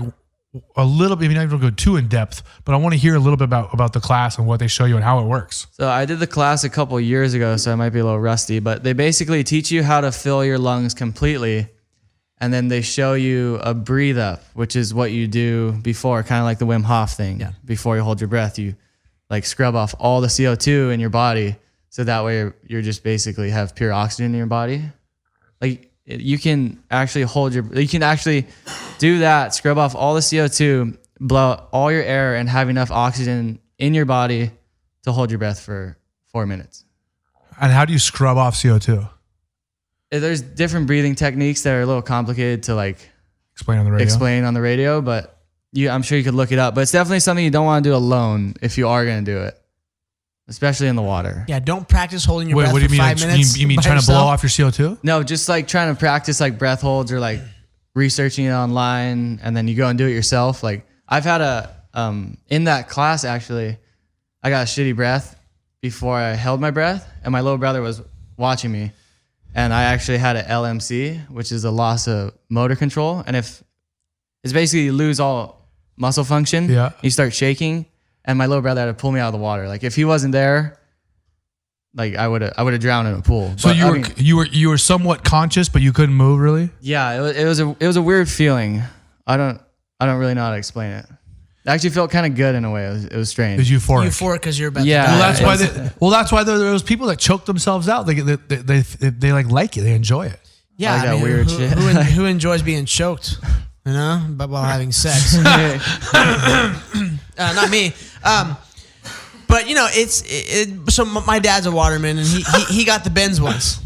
a little bit, maybe not even go too in depth, but I want to hear a little bit about the class and what they show you and how it works. So I did the class a couple years ago, so I might be a little rusty, but they basically teach you how to fill your lungs completely. And then they show you a breathe up, which is what you do before, kind of like the Wim Hof thing. Yeah. Before you hold your breath, you like scrub off all the CO2 in your body. So that way you're just basically have pure oxygen in your body. Like you can actually do that, scrub off all the CO2, blow out all your air, and have enough oxygen in your body to hold your breath for 4 minutes. And how do you scrub off CO2? There's different breathing techniques that are a little complicated to like explain on the radio, but I'm sure you could look it up. But it's definitely something you don't want to do alone if you are going to do it, especially in the water. Yeah, don't practice holding your breath for 5 minutes. You mean trying to blow off your CO2? No, just like trying to practice like breath holds or like researching it online, and then you go and do it yourself. Like I've had in that class actually, I got a shitty breath before I held my breath, and my little brother was watching me, and I actually had an LMC, which is a loss of motor control. And if It's basically you lose all muscle function. Yeah. You start shaking, and my little brother had to pull me out of the water. Like if he wasn't there, like I would have drowned in a pool. So But, you were somewhat conscious, but you couldn't move really. Yeah, it was a weird feeling. I don't really know how to explain it. It actually felt kind of good in a way. It was strange. It was euphoric. Euphoric because you're about Yeah. to die. Well, that's why there are those people that choke themselves out. They like it. They enjoy it. Yeah, Like that weird shit. Who enjoys being choked? You know, but while having sex. Not me. But you know, so my dad's a waterman, and he got the bends once.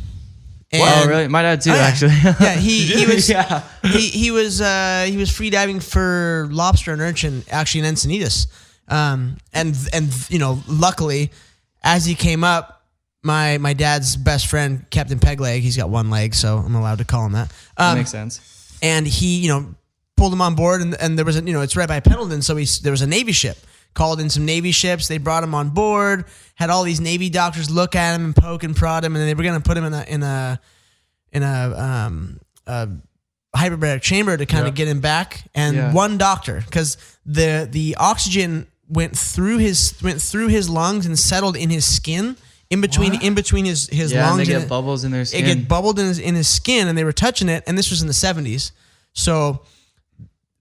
Oh, really? My dad too, Oh, yeah. actually. Yeah, he was Yeah. he was free diving for lobster and urchin actually in Encinitas, and you know, luckily, as he came up, my dad's best friend, Captain Pegleg, he's got one leg, so I'm allowed to call him that. That makes sense. And he, pulled him on board, and there was it's right by Pendleton, so there was a Navy ship. Called in some Navy ships. They brought him on board. Had all these Navy doctors look at him and poke and prod him, and they were going to put him in a hyperbaric chamber to kind of get him back. And one doctor, because the oxygen went through his lungs and settled in his skin, in between his Yeah, lungs. and they and get bubbles in their skin. It get bubbled in his skin, and they were touching it. And this was in the 70s. So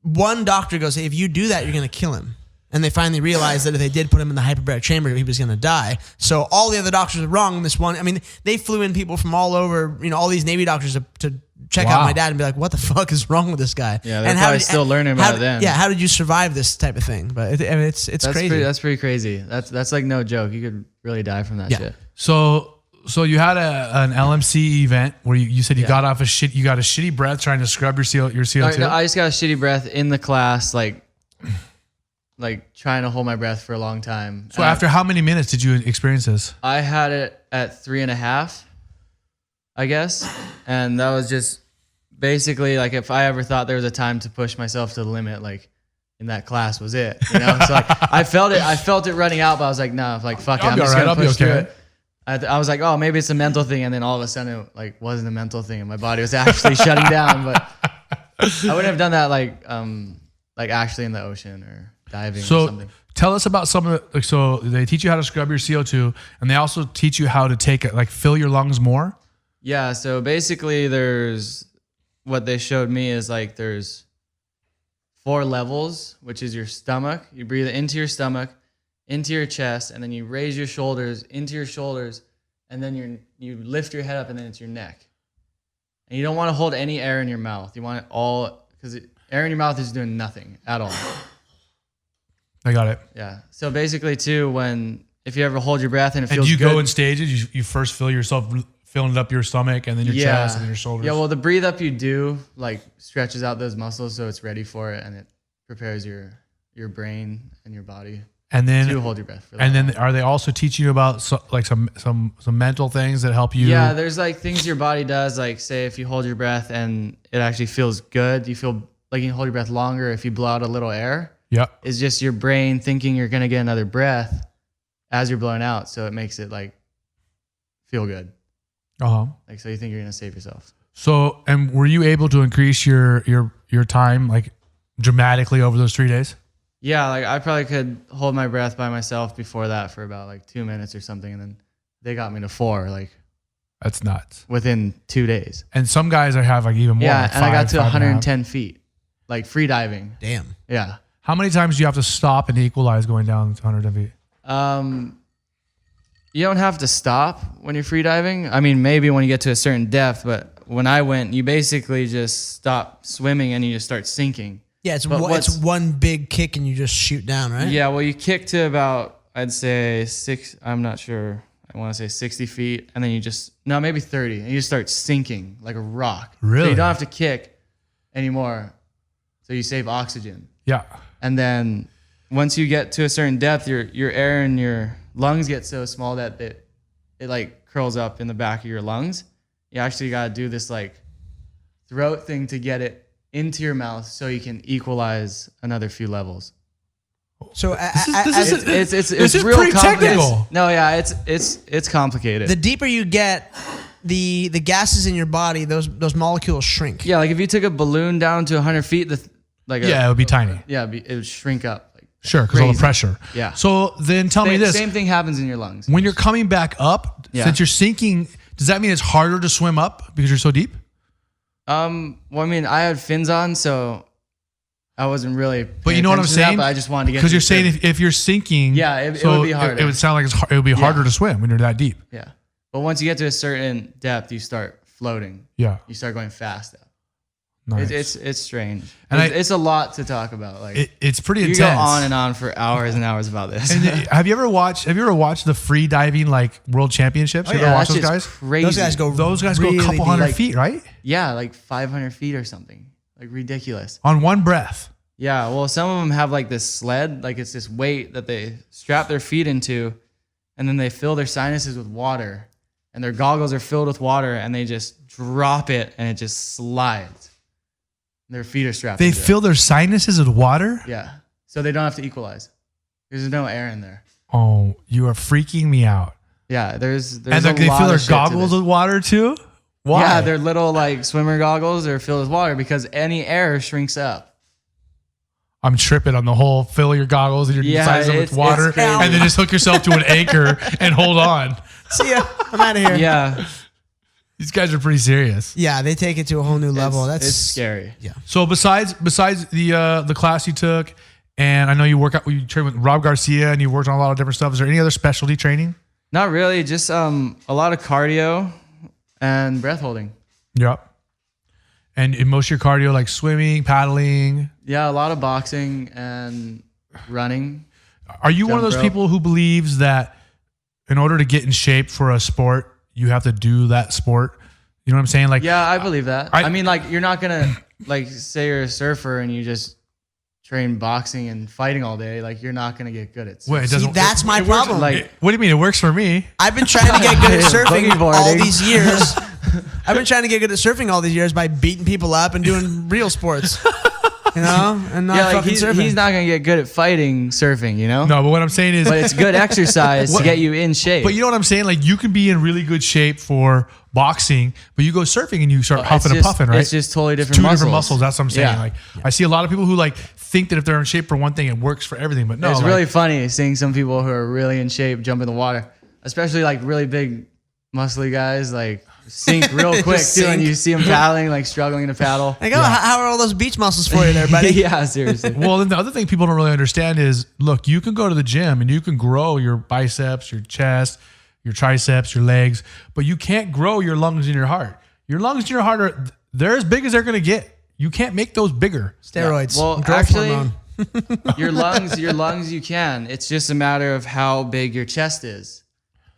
one doctor goes, "Hey, if you do that, you're going to kill him." And they finally realized that if they did put him in the hyperbaric chamber, he was going to die. So all the other doctors were wrong in this one. I mean, they flew in people from all over, all these Navy doctors to check out my dad and be like, what the fuck is wrong with this guy? Yeah, they're probably still learning about it then. Yeah, how did you survive this type of thing? But it's crazy. That's pretty crazy. That's like no joke. You could really die from that shit. So you had an LMC event where you said you got off you got a shitty breath trying to scrub your CO2. No, I just got a shitty breath in the class, like trying to hold my breath for a long time. So after how many minutes did you experience this? I had it at 3.5, I guess. And that was just basically like, if I ever thought there was a time to push myself to the limit, like in that class was it, So like I felt it running out, but I was like, no, like fuck it. I'm just gonna push through it. I was like, oh, maybe it's a mental thing. And then all of a sudden it like wasn't a mental thing and my body was actually shutting down. But I wouldn't have done that like actually in the ocean or diving or something. Tell us about some of the, so they teach you how to scrub your CO2 and they also teach you how to take it, like fill your lungs more. Yeah. So basically what they showed me is like, there's 4 levels, which is your stomach. You breathe it into your stomach, into your chest, and then you raise your shoulders into your shoulders, and then you lift your head up, and then it's your neck. And you don't want to hold any air in your mouth. You want it all, because air in your mouth is doing nothing at all. I got it. Yeah. So basically, too, if you ever hold your breath and it feels you good, go in stages. You first feel yourself filling up your stomach, and then your chest, and then your shoulders. Yeah. Well, the breathe up you do like stretches out those muscles, so it's ready for it, and it prepares your brain and your body. And then to hold your breath for that and then long. are they also teaching you about some mental things that help you? Yeah, there's like things your body does. Like say if you hold your breath and it actually feels good, you feel like you can hold your breath longer if you blow out a little air. Yeah. It's just your brain thinking you're gonna get another breath as you're blowing out, so it makes it like feel good. Like so you think you're gonna save yourself. So and were you able to increase your time like dramatically over those 3 days? Yeah, like I probably could hold my breath by myself before that for about like 2 minutes or something, and then they got me to 4 like That's nuts. within 2 days. And some guys have like even more. Yeah, like and I got 5, to 5.5. 110 feet, like free diving. Damn. Yeah. How many times do you have to stop and equalize going down to 110 feet? You don't have to stop when you're free diving. I mean, maybe when you get to a certain depth, but when I went, you basically just stop swimming and you just start sinking. Yeah, it's one big kick and you just shoot down, right? Yeah, well, you kick to about, I'd say I'm not sure. I want to say 60 feet, and then maybe 30, and you just start sinking like a rock. Really? So you don't have to kick anymore, so you save oxygen. Yeah. And then once you get to a certain depth, your air in your lungs get so small that it like curls up in the back of your lungs. You actually got to do this like throat thing to get it into your mouth so you can equalize another few levels. So It's is real pretty complicated. technical. No, yeah, it's complicated. the deeper you get, the gases in your body, those molecules shrink. Yeah, like if you took a balloon down to 100 feet, like Yeah, it would be tiny. Yeah, it would shrink up. Like Sure, because all the crazy. pressure. Yeah. So then tell me this. Same thing happens in your lungs. When you're coming back up, Yeah. since you're sinking, does that mean it's harder to swim up because you're so deep? Well, I mean, I had fins on, so I wasn't really. But you know what I'm saying? But I just wanted to get. Because to you're the saying fin. if you're sinking, Yeah, it so would be harder. It would sound like it would be harder to swim when you're that deep. Yeah, but once you get to a certain depth, you start floating. Yeah, You start going fast. nice. It's strange, And it's a lot to talk about. Like it's pretty you intense. go on and on for hours and hours about this. And have you ever watched the free diving like world championships? You ever watch those guys? Crazy. Those guys go go a couple really hundred deep. feet, right? Yeah, like 500 feet or something. Like ridiculous. On one breath. Yeah, well, some of them have like this sled, like it's this weight that they strap their feet into, and then they fill their sinuses with water, and their goggles are filled with water, and they just drop it, and it just slides. Their feet are strapped. They into it. fill their sinuses with water? Yeah, so they don't have to equalize. There's no air in there. Oh, you are freaking me out. Yeah, there's And a they lot fill their of shit to goggles this. with water too? Why? Yeah, their little like swimmer goggles are filled with water because any air shrinks up. I'm tripping on the whole fill your goggles and your Yeah, size them with it's water crazy. and then just hook yourself to an anchor and hold on. See ya. I'm out of here. Yeah, These guys are pretty serious. Yeah, they take it to a whole new level. it's scary. Yeah. So besides the class you took, and I know you train with Rob Garcia and you worked on a lot of different stuff. Is there any other specialty training? Not really, just a lot of cardio and breath holding. Yep. And in most of your cardio, like swimming, paddling. Yeah, a lot of boxing and running. Are you one of Jump those rope. people who believes that in order to get in shape for a sport, you have to do that sport? You know what I'm saying? Like, Yeah, I believe that. I- I mean, like, you're not gonna like say you're a surfer and you just train boxing and fighting all day. Like, you're not gonna get good at surfing. wait, it See, doesn't. that's my it works- problem. Like, What do you mean? It works for me. I've been trying to get good at surfing Boogie boarding. all these years. I've been trying to get good at surfing all these years by beating people up and doing real sports. You know? And not yeah, like fucking surfing. he's not gonna get good at fighting surfing, you know. No, but what I'm saying is, But it's good exercise to get you in shape. but you know what I'm saying? Like, you can be in really good shape for boxing, but you go surfing and you start It's huffing and just- puffing, right? It's just totally different Two muscles. different muscles. That's what I'm saying. Yeah. Like, I see a lot of people who like think that if they're in shape for one thing, it works for everything. But no, It's like, really funny seeing some people who are really in shape jump in the water, especially like really big, muscly guys, like sink real quick too, Sink. and you see them paddling, like struggling to paddle. Like, oh, how are all those beach muscles for you there, buddy? Yeah, seriously. Well, then the other thing people don't really understand is, look, you can go to the gym and you can grow your biceps, your chest, your triceps, your legs, but you can't grow your lungs and your heart. Your lungs and your heart they're as big as they're going to get. You can't make those bigger. Steroids. Well, growth actually, hormone. your lungs, you can. It's just a matter of how big your chest is.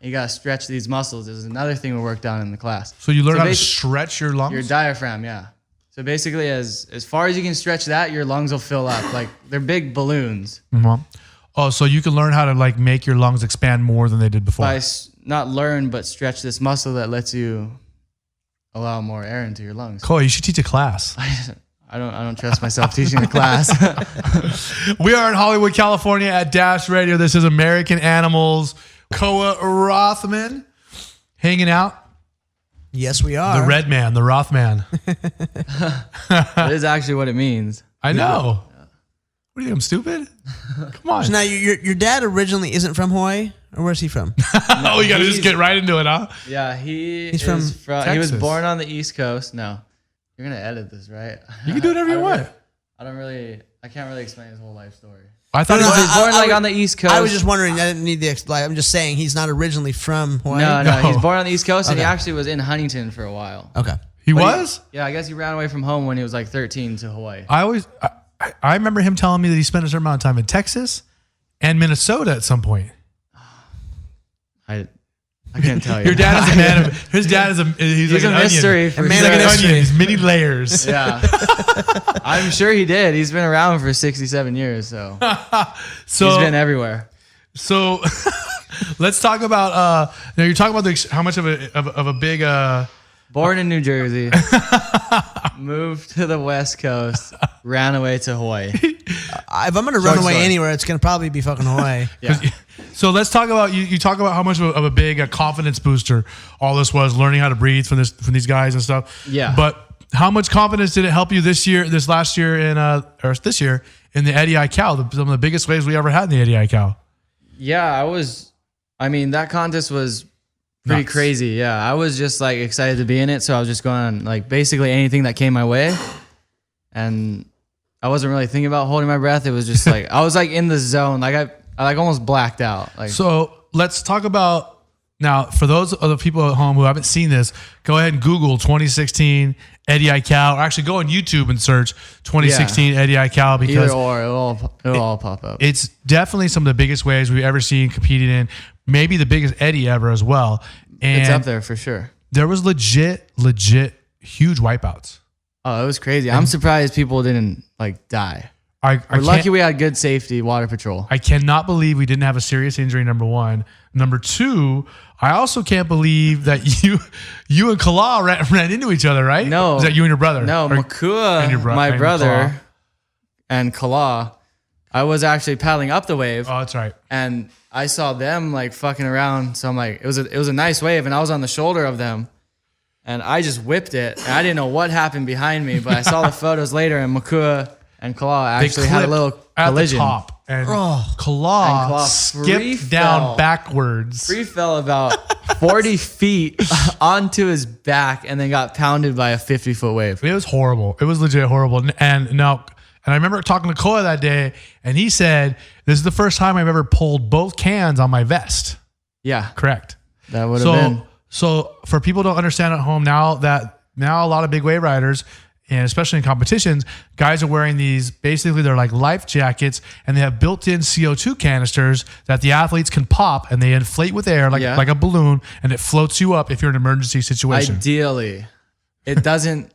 You gotta stretch these muscles. This is another thing we worked on in the class. So you learn how to basi- stretch your lungs? Your diaphragm, yeah. So basically, as far as you can stretch that, your lungs will fill up. Like they're big balloons. Mhm. Oh, so you can learn how to like make your lungs expand more than they did before. Not learn, but stretch this muscle that lets you allow more air into your lungs. Koa, you should teach a class. I don't trust myself teaching a class. We are in Hollywood, California at Dash Radio. This is American Animals. Koa Rothman hanging out. Yes, we are. The Red Man, the Rothman. That is actually what it means. I know. What do you think? I'm stupid? Come on. So now your dad originally isn't from Hawaii, or where's he from? Oh, you got to just get right into it, huh? Yeah, He's he from was he was Texas. born on the East Coast. No, you're gonna edit this, right? You can do whatever you want. I can't really explain his whole life story. I thought No, it no, was. He's born I like would- on the East Coast. I was just wondering. I didn't need the like. I'm just saying he's not originally from Hawaii. no, No. he's born on the East Coast, and he Okay. actually was in Huntington for a while. Okay. He But was? Yeah, I guess he ran away from home when he was like 13 to Hawaii. I remember him telling me that he spent a certain amount of time in Texas and Minnesota at some point. I can't tell you. Your dad is a man of, his dad is he's like He's a an mystery onion. for A man He's of like an mystery. onion. He's many layers. Yeah, I'm sure he did. He's been around for 67 years, so So, he's been everywhere. so let's talk about, now you're talking about how much of a big, Born in New Jersey, moved to the West Coast, ran away to Hawaii. If I'm gonna run away story. anywhere, it's gonna probably be fucking Hawaii. Yeah. So let's talk about you talk about how much of a big confidence booster all this was, learning how to breathe from these guys and stuff. Yeah. But how much confidence did it help you this year in the Eddie I Cal, some of the biggest waves we ever had in the Eddie I Cal? Yeah, that contest was pretty Nuts. crazy. Yeah, I was just like excited to be in it, so I was just going on like basically anything that came my way, and I wasn't really thinking about holding my breath. It was just like I was like in the zone, like I like almost blacked out. Like So let's talk about now. For those of the people at home who haven't seen this, go ahead and Google 2016 Eddie I Cal, or actually go on YouTube and search 2016 Eddie I Cal, because either or, it'll all pop up. it's definitely some of the biggest waves we've ever seen competed in. Maybe the biggest Eddie ever as well. And It's up there for sure. there was legit huge wipeouts. Oh, it was crazy. I'm surprised people didn't like die. I We're lucky we had good safety, water patrol. I cannot believe we didn't have a serious injury, number one. Number two, I also can't believe that you and Koa ran into each other, right? No. Is that you and your brother? No, Or- Makua, and your my and brother, Koa. and Kala, I was actually paddling up the wave, Oh, that's right. and I saw them like fucking around. So I'm like, it was a nice wave, and I was on the shoulder of them, and I just whipped it. And I didn't know what happened behind me, but I saw the photos later, and Makua and Kala They actually had a clipped little at collision. the top, and And Koa Koa free skipped down fell. backwards. He fell about 40 feet onto his back, and then got pounded by a 50-foot wave. It was horrible. It was legit horrible. And I remember talking to Koa that day, and he said, "This is the first time I've ever pulled both cans on my vest." Yeah, Correct. that would have been. So for people who don't understand at home, now a lot of big wave riders, and especially in competitions, guys are wearing these, basically they're like life jackets, and they have built-in CO2 canisters that the athletes can pop, and they inflate with air like a balloon, and it floats you up if you're in an emergency situation. Ideally, it doesn't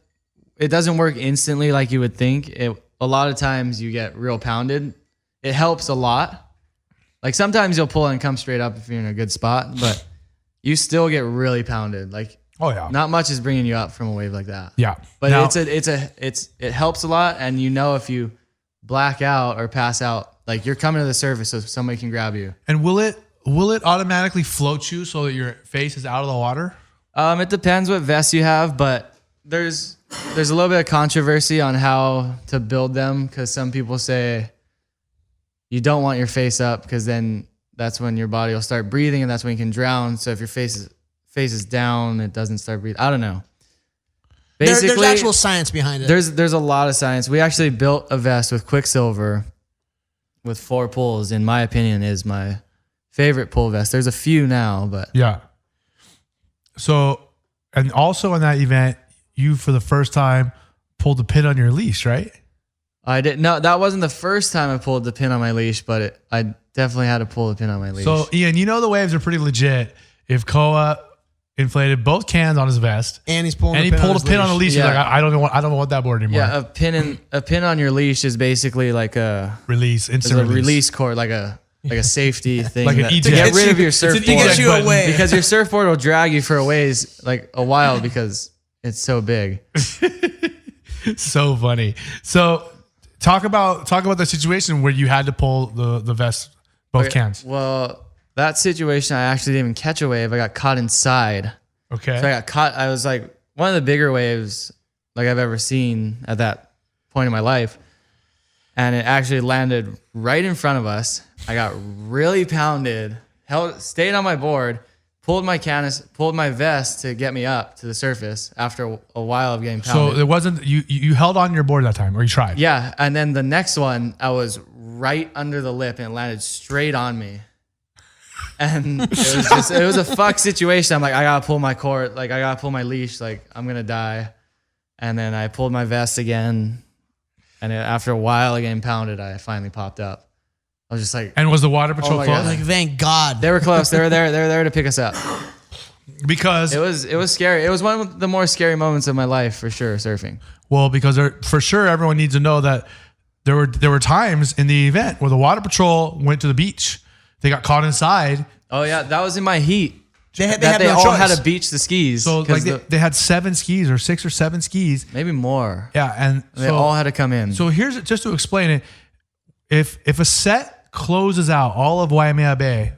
work instantly like you would think. A lot of times you get real pounded. It helps a lot. Like sometimes you'll pull and come straight up if you're in a good spot, but you still get really pounded. Like Oh yeah. not much is bringing you up from a wave like that. Yeah. But Now- it helps a lot, and you know if you black out or pass out, like you're coming to the surface so somebody can grab you. And will it automatically float you so that your face is out of the water? It depends what vest you have, but there's a little bit of controversy on how to build them, because some people say you don't want your face up because then that's when your body will start breathing and that's when you can drown. So if your face is down, it doesn't start breathing. I don't know. There's Basically, actual science behind it. there's a lot of science. We actually built a vest with Quicksilver with 4 pulls. In my opinion, is my favorite pull vest. There's a few now, but Yeah. So, and also in that event, you for the first time pulled the pin on your leash, right? I didn't. No, that wasn't the first time I pulled the pin on my leash, but I definitely had to pull the pin on my leash. So, Ian, you know the waves are pretty legit. If Koa inflated both cans on his vest and he's pulling. and he the pin pulled a on his pin on the leash, he's Yeah. like, I don't want that board anymore. yeah, a pin on your leash is basically like a Instant release cord, like a safety thing, Like an to eject. get rid of your It's an surfboard. to get eject you button. away. Because your surfboard will drag you for a while because it's so big. So funny. So talk about the situation where you had to pull the vest, both cans. Well, that situation, I actually didn't even catch a wave. I got caught inside. Okay. So I got caught. I was like one of the bigger waves like I've ever seen at that point in my life. And it actually landed right in front of us. I got really pounded, stayed on my board, pulled my vest to get me up to the surface after a while of getting pounded. So it wasn't you held on your board that time, or you tried? Yeah, and then the next one, I was right under the lip and it landed straight on me. And it was a fuck situation. I'm like, I gotta pull my cord, like I gotta pull my leash, like I'm gonna die. And then I pulled my vest again, and after a while of getting pounded, I finally popped up. I was just like, And was the water patrol my close? God. Like, thank God. they were close. They were there to pick us up. Because It was scary. It was one of the more scary moments of my life for sure, surfing. for sure everyone needs to know that there were times in the event where the water patrol went to the beach. They got caught inside. Oh yeah, that was in my heat. They had They no all choice. had to beach the skis. So 'cause like they had 7 skis or 6 or 7 skis. maybe more. Yeah, and They all had to come in. So here's just to explain it. If a set closes out all of Waimea Bay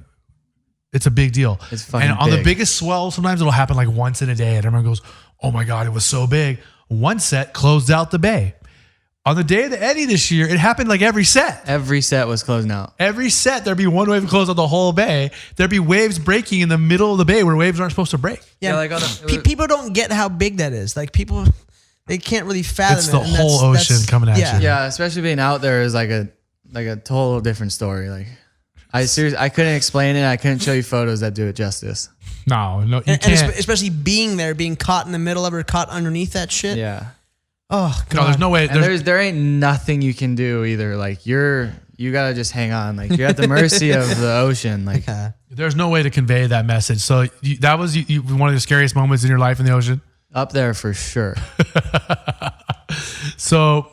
It's a big deal. It's fucking And on the big. biggest swell, sometimes it'll happen like once in a day. And everyone goes, oh my God, it was so big. One set closed out the bay. On the day of the Eddie this year, it happened like every set. Every set was closing out. Every set, there'd be one wave close out the whole bay. There'd be waves breaking in the middle of the bay where waves aren't supposed to break. Yeah, like people don't get how big that is. Like people, they can't really fathom It's it. the and whole ocean coming at you. Yeah, especially being out there is like a total different story. Like I couldn't explain it. I couldn't show you photos that do it justice. No, you And can't. especially being there, being caught in the middle of it, or caught underneath that shit. Yeah. Oh, God. No, there's no way. And there ain't nothing you can do either. Like you gotta just hang on. Like you're at the mercy of the ocean. Like There's no way to convey that message. So that was one of the scariest moments in your life in the ocean. up there for sure. So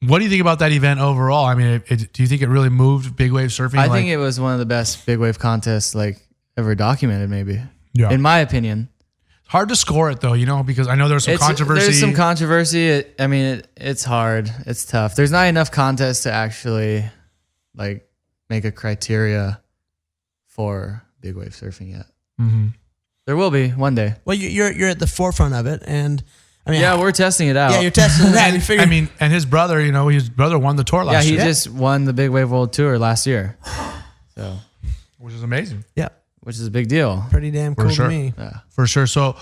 what do you think about that event overall? I mean, do you think it really moved big wave surfing? I think it was one of the best big wave contests like ever documented, maybe. Yeah. In my opinion. Hard to score it though, because I know there's some controversy. There's some controversy. It's hard. It's tough. There's not enough contests to actually like make a criteria for big wave surfing yet. Mm-hmm. There will be one day. Well, you're at the forefront of it, and I mean, Yeah, we're testing it out. yeah, you're testing it out. You figure, and his brother, his brother won the tour Yeah, last he year, just won the Big Wave World Tour last year. So, which is amazing. yeah, which is a big deal. pretty damn cool sure. to me. Yeah. For sure. So,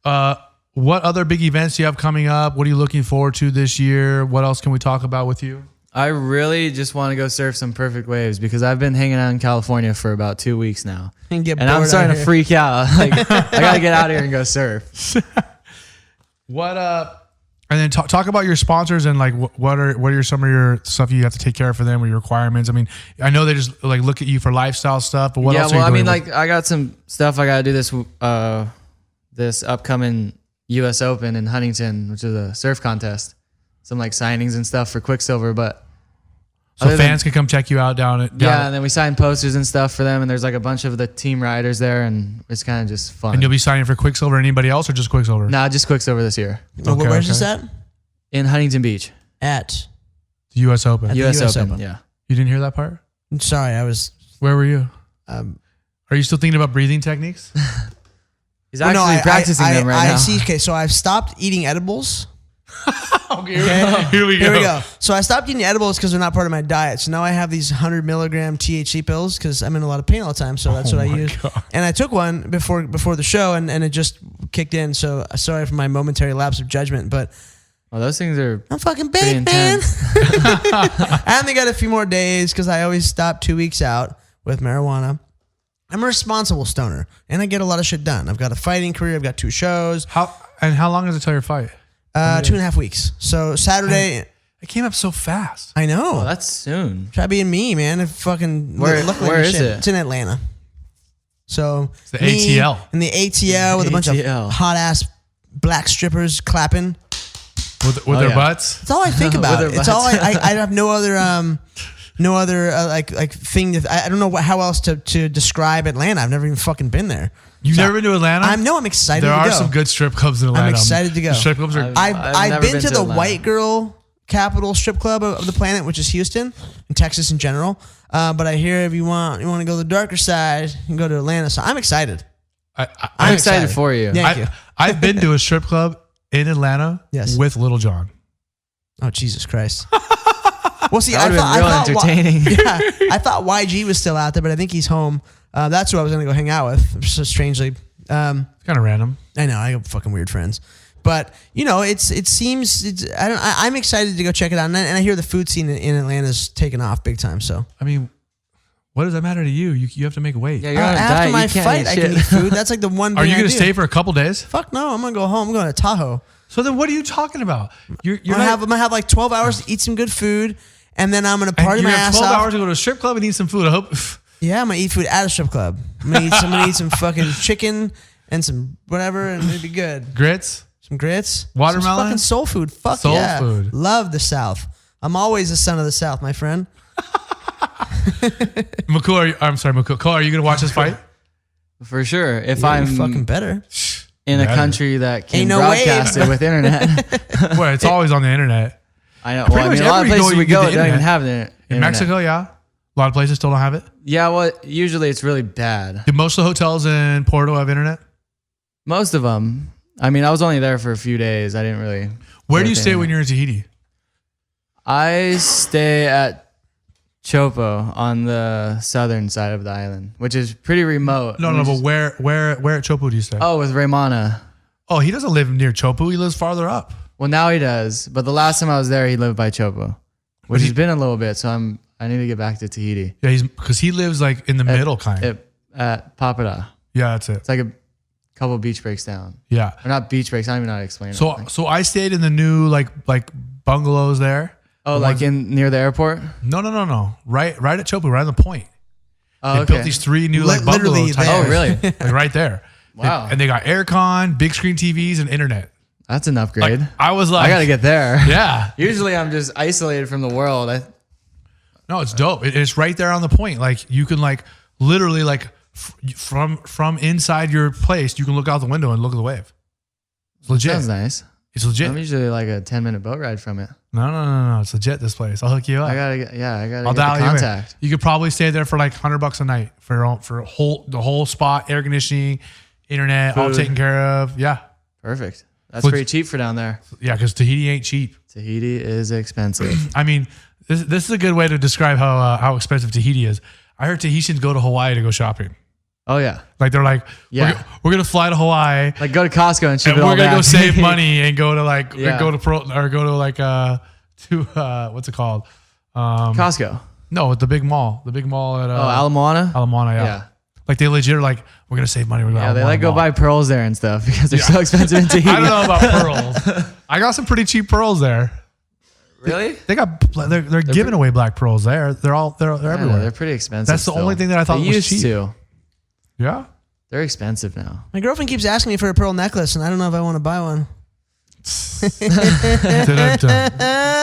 what other big events do you have coming up? What are you looking forward to this year? What else can we talk about with you? I really just want to go surf some perfect waves because I've been hanging out in California for about 2 weeks now. And get And I'm bored starting out to here. freak out. Like, I got to get out here and go surf. And then talk about your sponsors and like what are some of your stuff you have to take care of for them or your requirements. I mean, I know they just like look at you for lifestyle stuff, but what else? Yeah, are well, you doing? I got some stuff I got to do this upcoming U.S. Open in Huntington, which is a surf contest. Some like signings and stuff for Quicksilver, but so fans can come check you out down at and then we sign posters and stuff for them, and there's like a bunch of the team riders there, and it's kind of just fun. And you'll be signing for Quicksilver. Anybody else or just Quicksilver? Nah, just Quicksilver this year Where's this at? in Huntington Beach, At. The U.S. Open. At the U.S. US Open. Open. Yeah, You didn't hear that part? I'm sorry, I was. Where were you? Um, Are you still thinking about breathing techniques? he's actually practicing them right now. see. Okay, so I've stopped eating edibles. Okay, here we Here we go. So I stopped eating edibles because they're not part of my diet. So now I have these 100 milligram THC pills because I'm in a lot of pain all the time. So that's what I use. God. And I took one before the show, and it just kicked in. So sorry for my momentary lapse of judgment, but Well, those things are I'm fucking pretty baked, man. intense. I only got a few more days because I always stop 2 weeks out with marijuana. I'm a responsible stoner, and I get a lot of shit done. I've got a fighting career. I've got 2 shows. How long is it till your fight? 2.5 weeks. So Saturday, It came up so fast. I know. Oh, that's soon. Try being me, man. If fucking Where is shit. it? It's in Atlanta. So It's the me ATL. in the ATL with a bunch of ATL. hot ass black strippers clapping. With Oh, their yeah. butts? That's all I think about. With their It's all butts. I have no other like thing that I don't know how else to describe Atlanta. I've never even fucking been there. You've never been to Atlanta? I'm excited There to are go. some good strip clubs in Atlanta. I'm excited to go. The strip clubs are. I've never been to the Atlanta. white girl capital strip club of the planet, which is Houston and Texas in general. But I hear if you want to go to the darker side, you can go to Atlanta. So I'm excited. I'm excited for you. Yeah. Thank you. I've been to a strip club in Atlanta Yes. with Little John. Oh, Jesus Christ. Well, see, That I would've thought, been real I thought, entertaining. yeah, I thought YG was still out there, but I think he's home. That's who I was going to go hang out with. So strangely, It's kind of random. I know I got fucking weird friends, but I'm excited to go check it out, and I hear the food scene in Atlanta's taking off big time. So I mean, what does that matter to you? You have to make weight. Yeah, you're on a after diet. my You can't fight, eat I shit. can eat food. That's like the one thing Are you going going to stay for a couple days? Fuck no, I'm going to go home. I'm going to Tahoe. So then what are you talking about? I'm I'm going to have like 12 hours to eat some good food, and then I'm going to party you my have ass 12 off. hours to go to a strip club and eat some food. I hope. Yeah, I'm gonna eat food at a strip club. I'm gonna eat some fucking chicken and some whatever, and it'd be good. Grits? Some grits, Watermelon? some fucking soul food. Fuck Soul yeah, food. Love the South. I'm always a son of the South, my friend. McCall, McCall, are you going to watch this fight? For sure. If Yeah, I'm you're fucking better. in a Better. country that can Ain't no way. broadcast it with internet. Well, it's always on the internet. I know. Pretty Well, I much mean, a lot of everywhere you places go, we you get go the don't even internet. have the In internet. Mexico, yeah. A lot of places still don't have it. Yeah, well, usually it's really bad. Do most of the hotels in Porto have internet? Most of them. I mean, I was only there for a few days. I didn't really. Where do you stay when you're in Tahiti? I stay at Chopo on the southern side of the island, which is pretty remote. No, but where at Chopo do you stay? Oh, with Raymana. Oh, he doesn't live near Chopo. He lives farther up. Well, now he does. But the last time I was there, he lived by Chopo, which has been a little bit. So I need to get back to Tahiti. Yeah, because he lives like in the middle, kind of. At Papara. Yeah, that's it. It's like a couple beach breaks down. Yeah. Or not beach breaks. I don't even know how to explain it. So I stayed in the new like bungalows there. Oh, like near the airport? No. Right at Chopo, right on the point. Oh, they okay. built these 3 new like Literally bungalow type. Oh, really? Like right there. Wow. And they got aircon, big screen TVs, and internet. That's an upgrade. Like, I was like, I got to get there. Yeah. Usually I'm just isolated from the world. No, it's dope. It's right there on the point. Like you can like literally like from inside your place, you can look out the window and look at the wave. It's legit. Sounds nice. It's legit. I'm usually like a 10-minute boat ride from it. No. It's legit. This place. I'll hook you up. I gotta get I'll the dial you in. contact. You could probably stay there for like $100 a night for the whole spot, air conditioning, internet, all Food. taken care of. Yeah. Perfect. That's Which- pretty cheap for down there. Yeah, because Tahiti ain't cheap. Tahiti is expensive. I mean, this is a good way to describe how expensive Tahiti is. I heard Tahitians go to Hawaii to go shopping. Oh yeah. Like they're like, Yeah. we're gonna fly to Hawaii. Like go to Costco and ship And it all we're gonna back. go save money and go to like Yeah. go to like what's it called? Costco. No, the big mall at Ala Moana? Ala Moana, yeah. Yeah. Like they legit are like, we're gonna save money. We're going Yeah, they Ala like Moana go Mall. buy pearls there and stuff because they're so expensive in Tahiti. I don't know about pearls. I got some pretty cheap pearls there. Really? They're giving away black pearls there. They're I don't know, everywhere. they're pretty expensive. That's the still. only thing that I thought They was used cheap. to. Yeah. They're expensive now. My girlfriend keeps asking me for a pearl necklace, and I don't know if I want to buy one. Dun-dun-dun.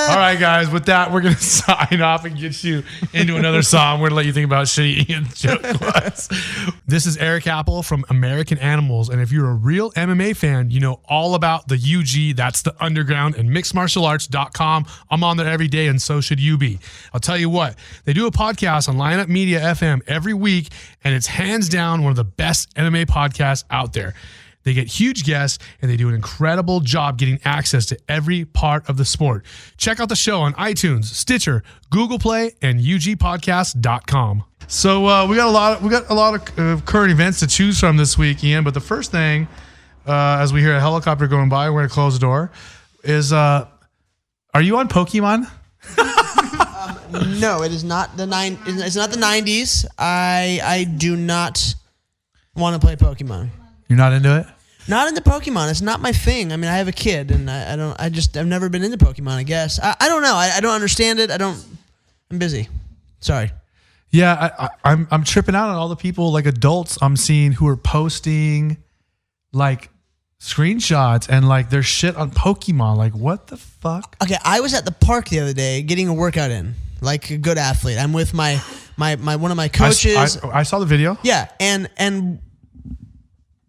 All right, guys. With that, we're gonna sign off and get you into another song. We're gonna let you think about shitty Ian's joke was. This is Erik Apple from American Animals, and if you're a real MMA fan, you know all about the UG. That's the Underground and MixedMartialArts.com. I'm on there every day, and so should you be. I'll tell you what, they do a podcast on Lineup Media FM every week, and it's hands down one of the best MMA podcasts out there. They get huge guests, and they do an incredible job getting access to every part of the sport. Check out the show on iTunes, Stitcher, Google Play, and ugpodcast.com. So we got a lot of current events to choose from this week, Ian. But the first thing, as we hear a helicopter going by, we're gonna close the door. Is are you on Pokemon? No, it is not It's not the 90s. I do not want to play Pokemon. You're not into it? Not into Pokemon. It's not my thing. I mean, I have a kid, and I've never been into Pokemon, I guess. I don't know. I don't understand it. I'm busy. Sorry. Yeah, I'm tripping out on all the people, like adults I'm seeing who are posting like screenshots and like their shit on Pokemon. Like, what the fuck? Okay, I was at the park the other day getting a workout in, like a good athlete. I'm with my one of my coaches. I saw the video. Yeah, and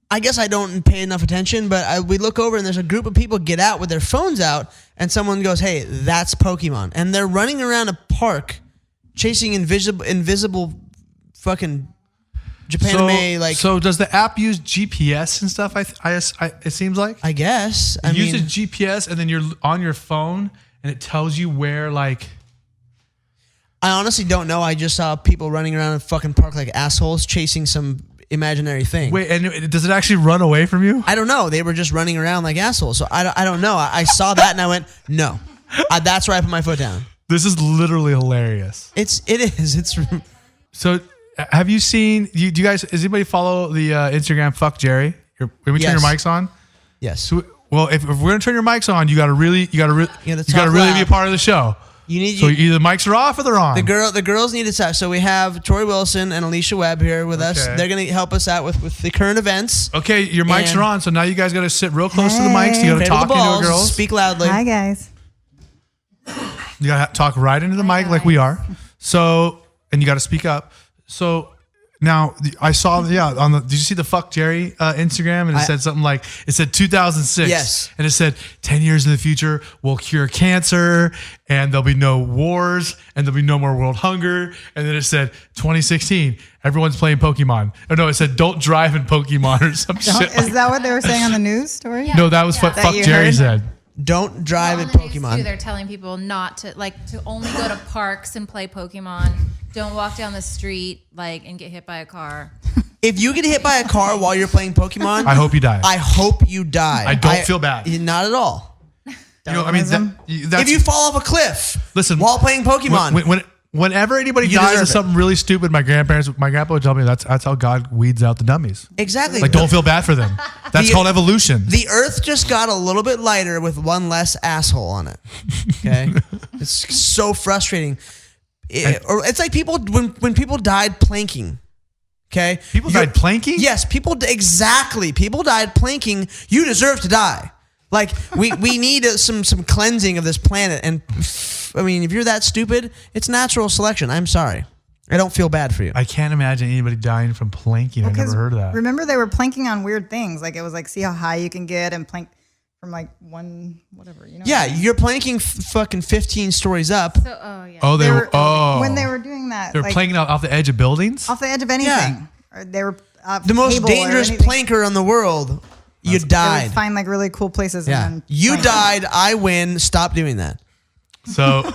I guess I don't pay enough attention, but we look over and there's a group of people get out with their phones out, and someone goes, "Hey, that's Pokemon," and they're running around a park chasing invisible fucking Japanime like. So does the app use GPS and stuff? It seems like I guess it uses GPS, and then you're on your phone, and it tells you where like. I honestly don't know. I just saw people running around a fucking park like assholes chasing some imaginary thing. Wait, and does it actually run away from you? I don't know. They were just running around like assholes. So I don't know. I saw that and I went, no. That's where I put my foot down. This is literally hilarious. It is. It's. So, have you seen? Do you guys? Does anybody follow the Instagram? Fuck Jerry. When we turn your mics on. Yes. So, well, if we're gonna turn your mics on, you gotta really be a part of the show. You need. So either the mics are off or they're on. The girls need to start. So we have Tori Wilson and Alicia Webb here with us. They're gonna help us out with the current events. Okay, your mics are on. So now you guys gotta sit real close to the mics. You gotta talk into the girls. Speak loudly. Hi guys. You gotta talk right into the mic like we are. So, and you gotta speak up. So, Now I saw, did you see the Fuck Jerry Instagram? And it said something like, it said 2006. Yes. And it said 10 years in the future, we'll cure cancer and there'll be no wars and there'll be no more world hunger. And then it said 2016, everyone's playing Pokemon. Oh no, it said don't drive in Pokemon or some shit. Is that what they were saying on the news story? No, that was what That Fuck you Jerry heard? said. Don't drive in On the news, Pokemon. too, they're telling people not to to only go to parks and play Pokemon. Don't walk down the street and get hit by a car. If you get hit by a car while you're playing Pokemon, I hope you die. I hope you die. I don't feel bad. Not at all. That's, If you fall off a cliff, listen, while playing Pokemon, whenever anybody You dies deserve of it. something really stupid, my grandpa would tell me that's how God weeds out the dummies. exactly. Like, don't feel bad for them. That's The- called evolution. The Earth just got a little bit lighter with one less asshole on it. Okay, it's so frustrating. Or it's like people when people died planking. Okay, People died planking? Yes, people died planking. You deserve to die. Like we need some cleansing of this planet. And I mean, if you're that stupid, it's natural selection. I'm sorry. I don't feel bad for you. I can't imagine anybody dying from planking. I've never heard of that. Remember, they were planking on weird things. Like it was like, see how high you can get and plank from one whatever. You know? Yeah, you're planking fucking 15 stories up. So, yeah. Oh, They were, when they were doing that, they were planking off the edge of buildings? off the edge of anything. Yeah. Or they were The most cable or dangerous anything. planker in the world. You They would died. find like really cool places. Yeah. And then You plank. died. I win. Stop doing that. So,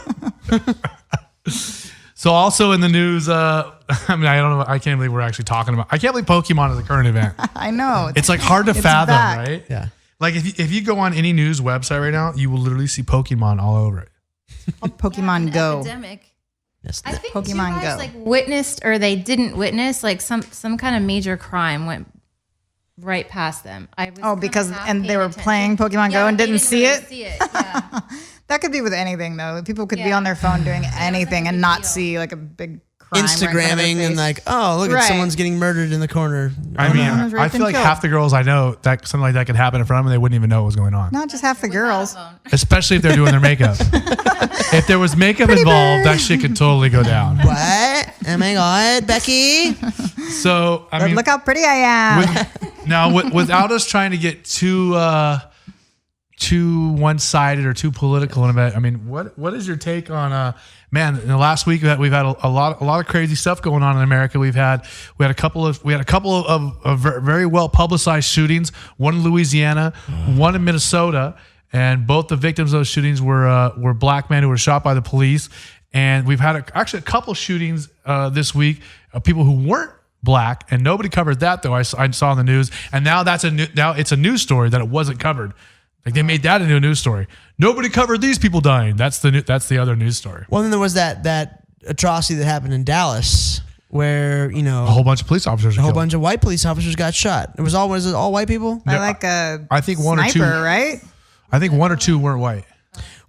so also in the news, I mean, I don't know. I can't believe we're actually talking about. I can't believe Pokemon is a current event. I know. It's like hard to It's fathom, back. right? Yeah. Like if you go on any news website right now, you will literally see Pokemon all over it. Pokemon An Go. Epidemic. Yes. I think Pokemon two guys Go. witnessed or they didn't witness some kind of major crime went right past them. I was kinda because half and they paying were attention. playing Pokemon Go but and they didn't see really it. see it. Yeah. That could be with anything though. People could be Yeah. on their phone doing anything a and big not deal. see like a big crime right in front of their Instagramming and face. like, oh, look at Right. someone's getting murdered in the corner. I mean, someone was I raped feel and like killed. half the girls I know that something like that could happen in front of them, they wouldn't even know what was going on. not just half the girls. Without a phone. Especially if they're doing their makeup. If there was makeup involved, that shit could totally go down. What? Oh my God, Becky. So I mean, Look how pretty I am. without us trying to get too one-sided or too political in it, I mean, what is your take on man? In the last week we've had a lot of crazy stuff going on in America. We had a couple of very well publicized shootings. One in Louisiana, one in Minnesota, and both the victims of those shootings were black men who were shot by the police. And we've had actually a couple shootings this week of people who weren't black, and nobody covered that though. I saw in the news, and now it's a news story that it wasn't covered. Like they made that into a news story. Nobody covered these people dying. That's the other news story. Well, then there was that atrocity that happened in Dallas where, A whole bunch of police officers. a whole bunch of white police officers got shot. Was it all white people? I like a I think one or two. sniper, right? I think one or two weren't white.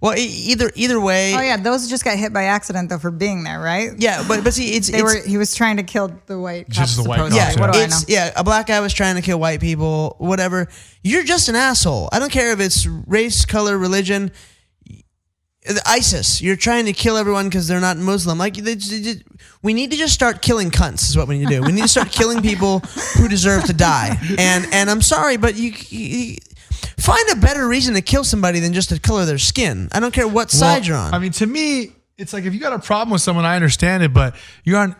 Well, either way. Oh yeah, those just got hit by accident though for being there, right? Yeah, but see, He was trying to kill the white cops. Just the white supposedly. cops, yeah, What do I know? a black guy was trying to kill white people, whatever. You're just an asshole. I don't care if it's race, color, religion. ISIS, you're trying to kill everyone because they're not Muslim. Like we need to just start killing cunts. Is what we need to do. We need to start killing people who deserve to die. And I'm sorry, but you find a better reason to kill somebody than just the color of their skin. I don't care what side you're on. I mean, to me, it's like if you got a problem with someone, I understand it, but you're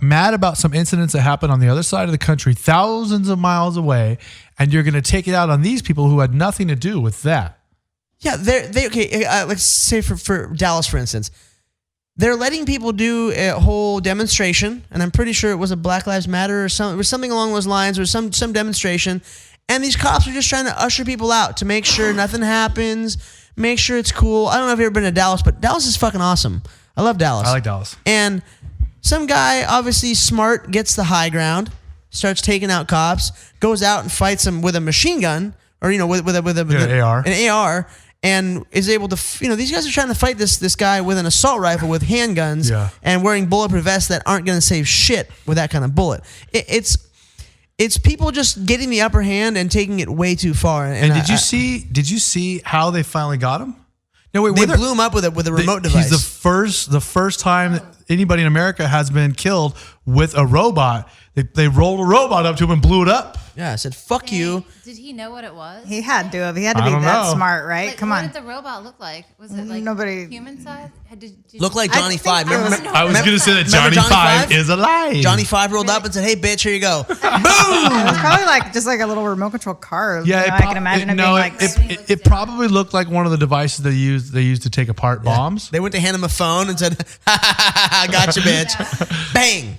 mad about some incidents that happen on the other side of the country, thousands of miles away, and you're going to take it out on these people who had nothing to do with that. Yeah, okay. Let's say for Dallas, for instance, they're letting people do a whole demonstration, and I'm pretty sure it was a Black Lives Matter or something. It was something along those lines, or some demonstration, and these cops are just trying to usher people out to make sure nothing happens, make sure it's cool. I don't know if you've ever been to Dallas, but Dallas is fucking awesome. I love Dallas. I like Dallas. And some guy, obviously smart, gets the high ground, starts taking out cops, goes out and fights them with a machine gun, or with an AR. an AR, and is able to. These guys are trying to fight this guy with an assault rifle with handguns, and wearing bulletproof vests that aren't going to save shit with that kind of bullet. It's people just getting the upper hand and taking it way too far. And did you see how they finally got him? No, wait, they blew him up with a remote device. He's the first time anybody in America has been killed with a robot. They rolled a robot up to him and blew it up. Yeah, I said, fuck you. Did he know what it was? He had to have. He had to I be don't that know. smart, right? Like, Come what on. did the robot look like? Was it like Nobody- human size? Look like Johnny Five. I was- I was going to say that Remember Johnny Johnny 5 Five? is alive. Johnny Five rolled up and said, hey, bitch, here you go. Boom! It was probably like just like a little remote control car. Yeah, You know, I can imagine it being like. it probably looked like one of the devices they used to take apart bombs. They went to hand him a phone and said, ha, ha, ha, ha, gotcha, bitch. Bang.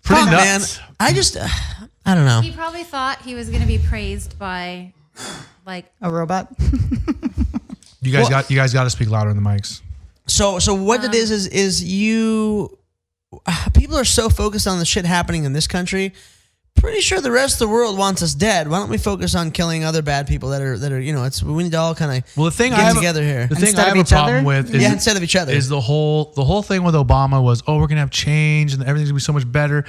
Pretty Fuck, nuts. man. I just, I don't know. He probably thought he was going to be praised by, like, A robot. You guys got to speak louder in the mics. So what it is you, people are so focused on the shit happening in this country. Pretty sure the rest of the world wants us dead. Why don't we focus on killing other bad people that are you know, we need to all kind of Well, the thing get together here. The thing Instead I of have a each problem other? with is Instead of each other. is the whole thing with Obama was, we're gonna have change and everything's gonna be so much better.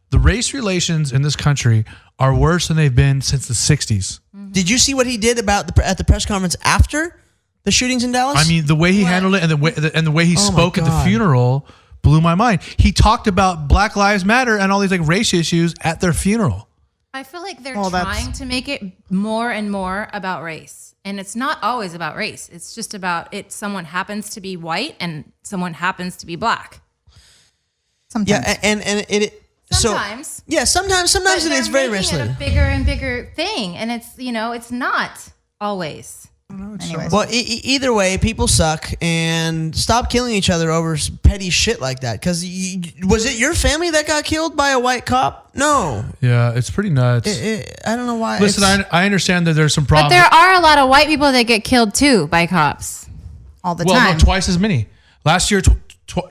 The race relations in this country are worse than they've been since the 60s. Did you see what he did at the press conference after the shootings in Dallas? I mean, the way he handled it and the way he Oh my spoke at the God. funeral blew my mind. He talked about Black Lives Matter and all these like race issues at their funeral. I feel like they're Well, that's- trying to make it more and more about race. And it's not always about race. It's just about it. Someone happens to be white and someone happens to be black. Sometimes. yeah, and it. Sometimes. So, yeah, sometimes But it they're is very making racially. it a bigger and bigger thing. And it's, it's not always. Anyways. Well, either way, people suck, and stop killing each other over petty shit like that. Because was it your family that got killed by a white cop? No, Yeah, it's pretty nuts. I don't know why. Listen, I understand that there's some But problems. there are a lot of white people that get killed too by cops. all the Well, time. no, twice as many. Last year,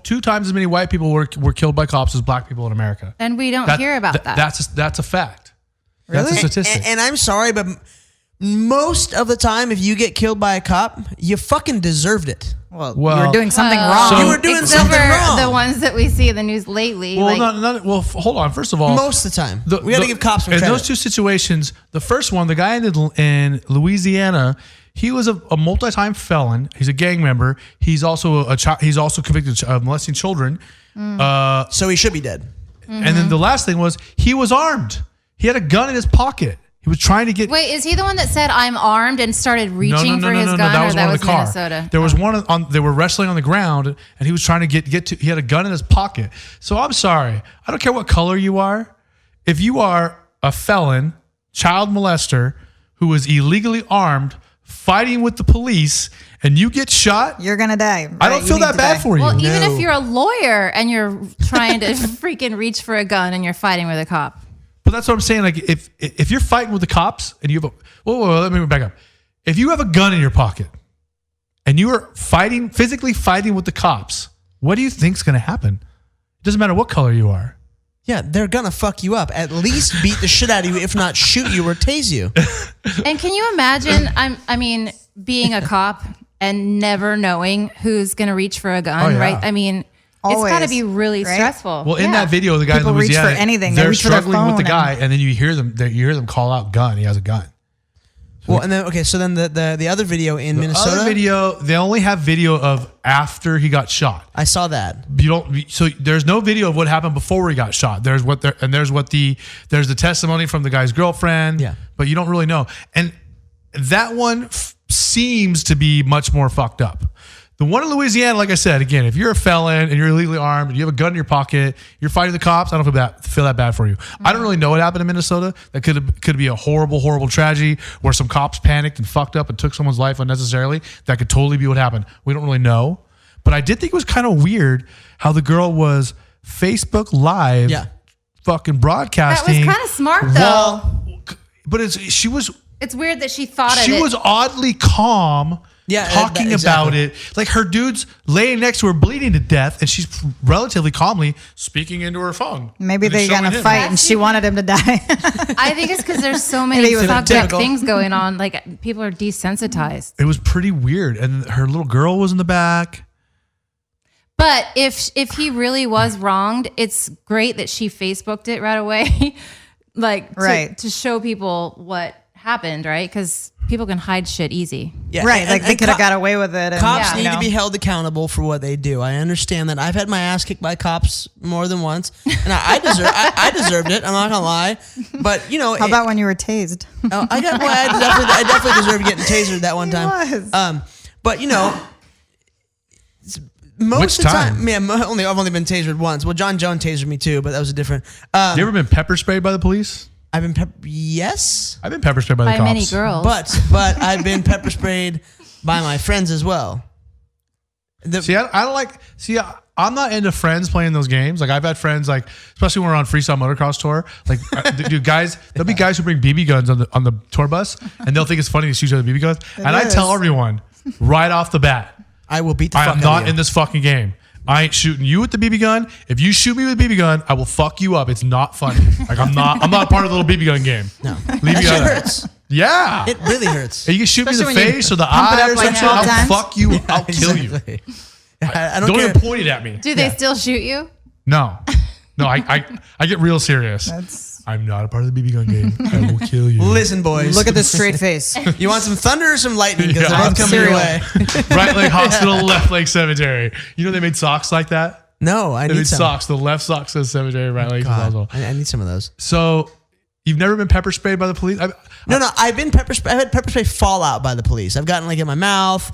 2 times as many white people were killed by cops as black people in America. And we don't hear about that. That's a fact. That's a statistic. And I'm sorry, but most of the time, if you get killed by a cop, you fucking deserved it. Well, Well, you were doing something Well, wrong. You were doing except something for wrong. the ones that we see in the news lately. well, like, hold on. First of all, Most of the time, we got to give cops some in credit. those two situations. The first one, the guy in Louisiana, he was a multi-time felon. He's a gang member. He's also he's also convicted of molesting children. So he should be dead. And then the last thing was he was armed. He had a gun in his pocket. He was trying to get. wait, is he the one that said I'm armed and started reaching for his gun? That was or that one was in the car. Minnesota? There was one on. They were wrestling on the ground, and he was trying to get to. He had a gun in his pocket. So I'm sorry. I don't care what color you are. If you are a felon, child molester who is illegally armed, fighting with the police, and you get shot, You're gonna die. I don't feel that bad for you. Well, even if you're a lawyer and you're trying to freaking reach for a gun and you're fighting with a cop. But that's what I'm saying. Like if you're fighting with the cops and you have whoa, let me back up. If you have a gun in your pocket and you are physically fighting with the cops, what do you think's going to happen? It doesn't matter what color you are. Yeah, they're gonna fuck you up. At least beat the shit out of you, if not shoot you or tase you. And can you imagine? I mean, being a cop and never knowing who's going to reach for a gun, Oh, yeah. right? I mean, it's got to Always, be really right? stressful. Well, in Yeah. that video, the guy People in reach Louisiana, for anything. They they're reach for their struggling with the phone guy, and then you hear them call out gun. He has a gun. Well, and then so then the other video in Minnesota. Other video, they only have video of after he got shot. I saw that. So there's no video of what happened before he got shot. There's the testimony from the guy's girlfriend. Yeah. But you don't really know. And that one seems to be much more fucked up. The one in Louisiana, like I said, again, if you're a felon and you're illegally armed and you have a gun in your pocket, you're fighting the cops, I don't feel that bad for you. I don't really know what happened in Minnesota. That could be a horrible, horrible tragedy where some cops panicked and fucked up and took someone's life unnecessarily. That could totally be what happened. We don't really know. But I did think it was kind of weird how the girl was Facebook Live fucking broadcasting. That was kind of smart, though. But it's weird that she thought of it. she was oddly calm. Yeah, talking about it. Like her dude's laying next to her bleeding to death, and she's relatively calmly speaking into her phone. Maybe And they showing got in a him. fight and she wanted him to die. I think it's because there's so Maybe many it was fucked up typical. things going on. Like people are desensitized. It was pretty weird, and her little girl was in the back. But if he really was wronged, it's great that she Facebooked it right away, like Right. to show people happened, right? Because people can hide shit easy. Yeah, Right. Like they could have got away with it. And, Cops you need know. to be held accountable for what they do. I understand that. I've had my ass kicked by cops more than once, and I deserved it. I'm not gonna lie, but you know, How about when you were tased? I definitely deserved getting tasered that one time. was. But you know, most Which of the time? time, I've only been tasered once. Well, John Jones tasered me too, but that was a different. You ever been pepper sprayed by the police? I've been yes, I've been pepper sprayed by the By cops. many girls. but I've been pepper sprayed by my friends as well. See, I don't like. See, I'm not into friends playing those games. Like I've had friends, like especially when we're on freestyle motocross tour. Like, dude, guys, there'll be guys who bring BB guns on the tour bus, and they'll think it's funny to shoot each other BB guns. I tell everyone right off the bat, I will beat the fuck I out am of not you. in this fucking game. I ain't shooting you with the BB gun. If you shoot me with a BB gun, I will fuck you up. It's not funny. Like I'm not part of the little BB gun game. No, Leave that me shit out of it. hurts. Yeah. It really hurts. You can shoot me in the Especially when you face or the pump it eye up or like something. 12 I'll times. fuck you. I'll kill you. Exactly. I don't Don't care. even point it at me. Do they still shoot you? No. I get real serious. I'm not a part of the BB gun game. I will kill you. Listen, boys. Look at this straight face. You want some thunder or some lightning? Because Yeah. they're both coming your Cereal. way. Right leg hospital, left leg cemetery. You know they made socks like that? No, I They need made some. socks. The left sock says cemetery, right leg says God, hospital. I need some of those. So you've never been pepper sprayed by the police? No, I've been I've had pepper spray fallout by the police. I've gotten like in my mouth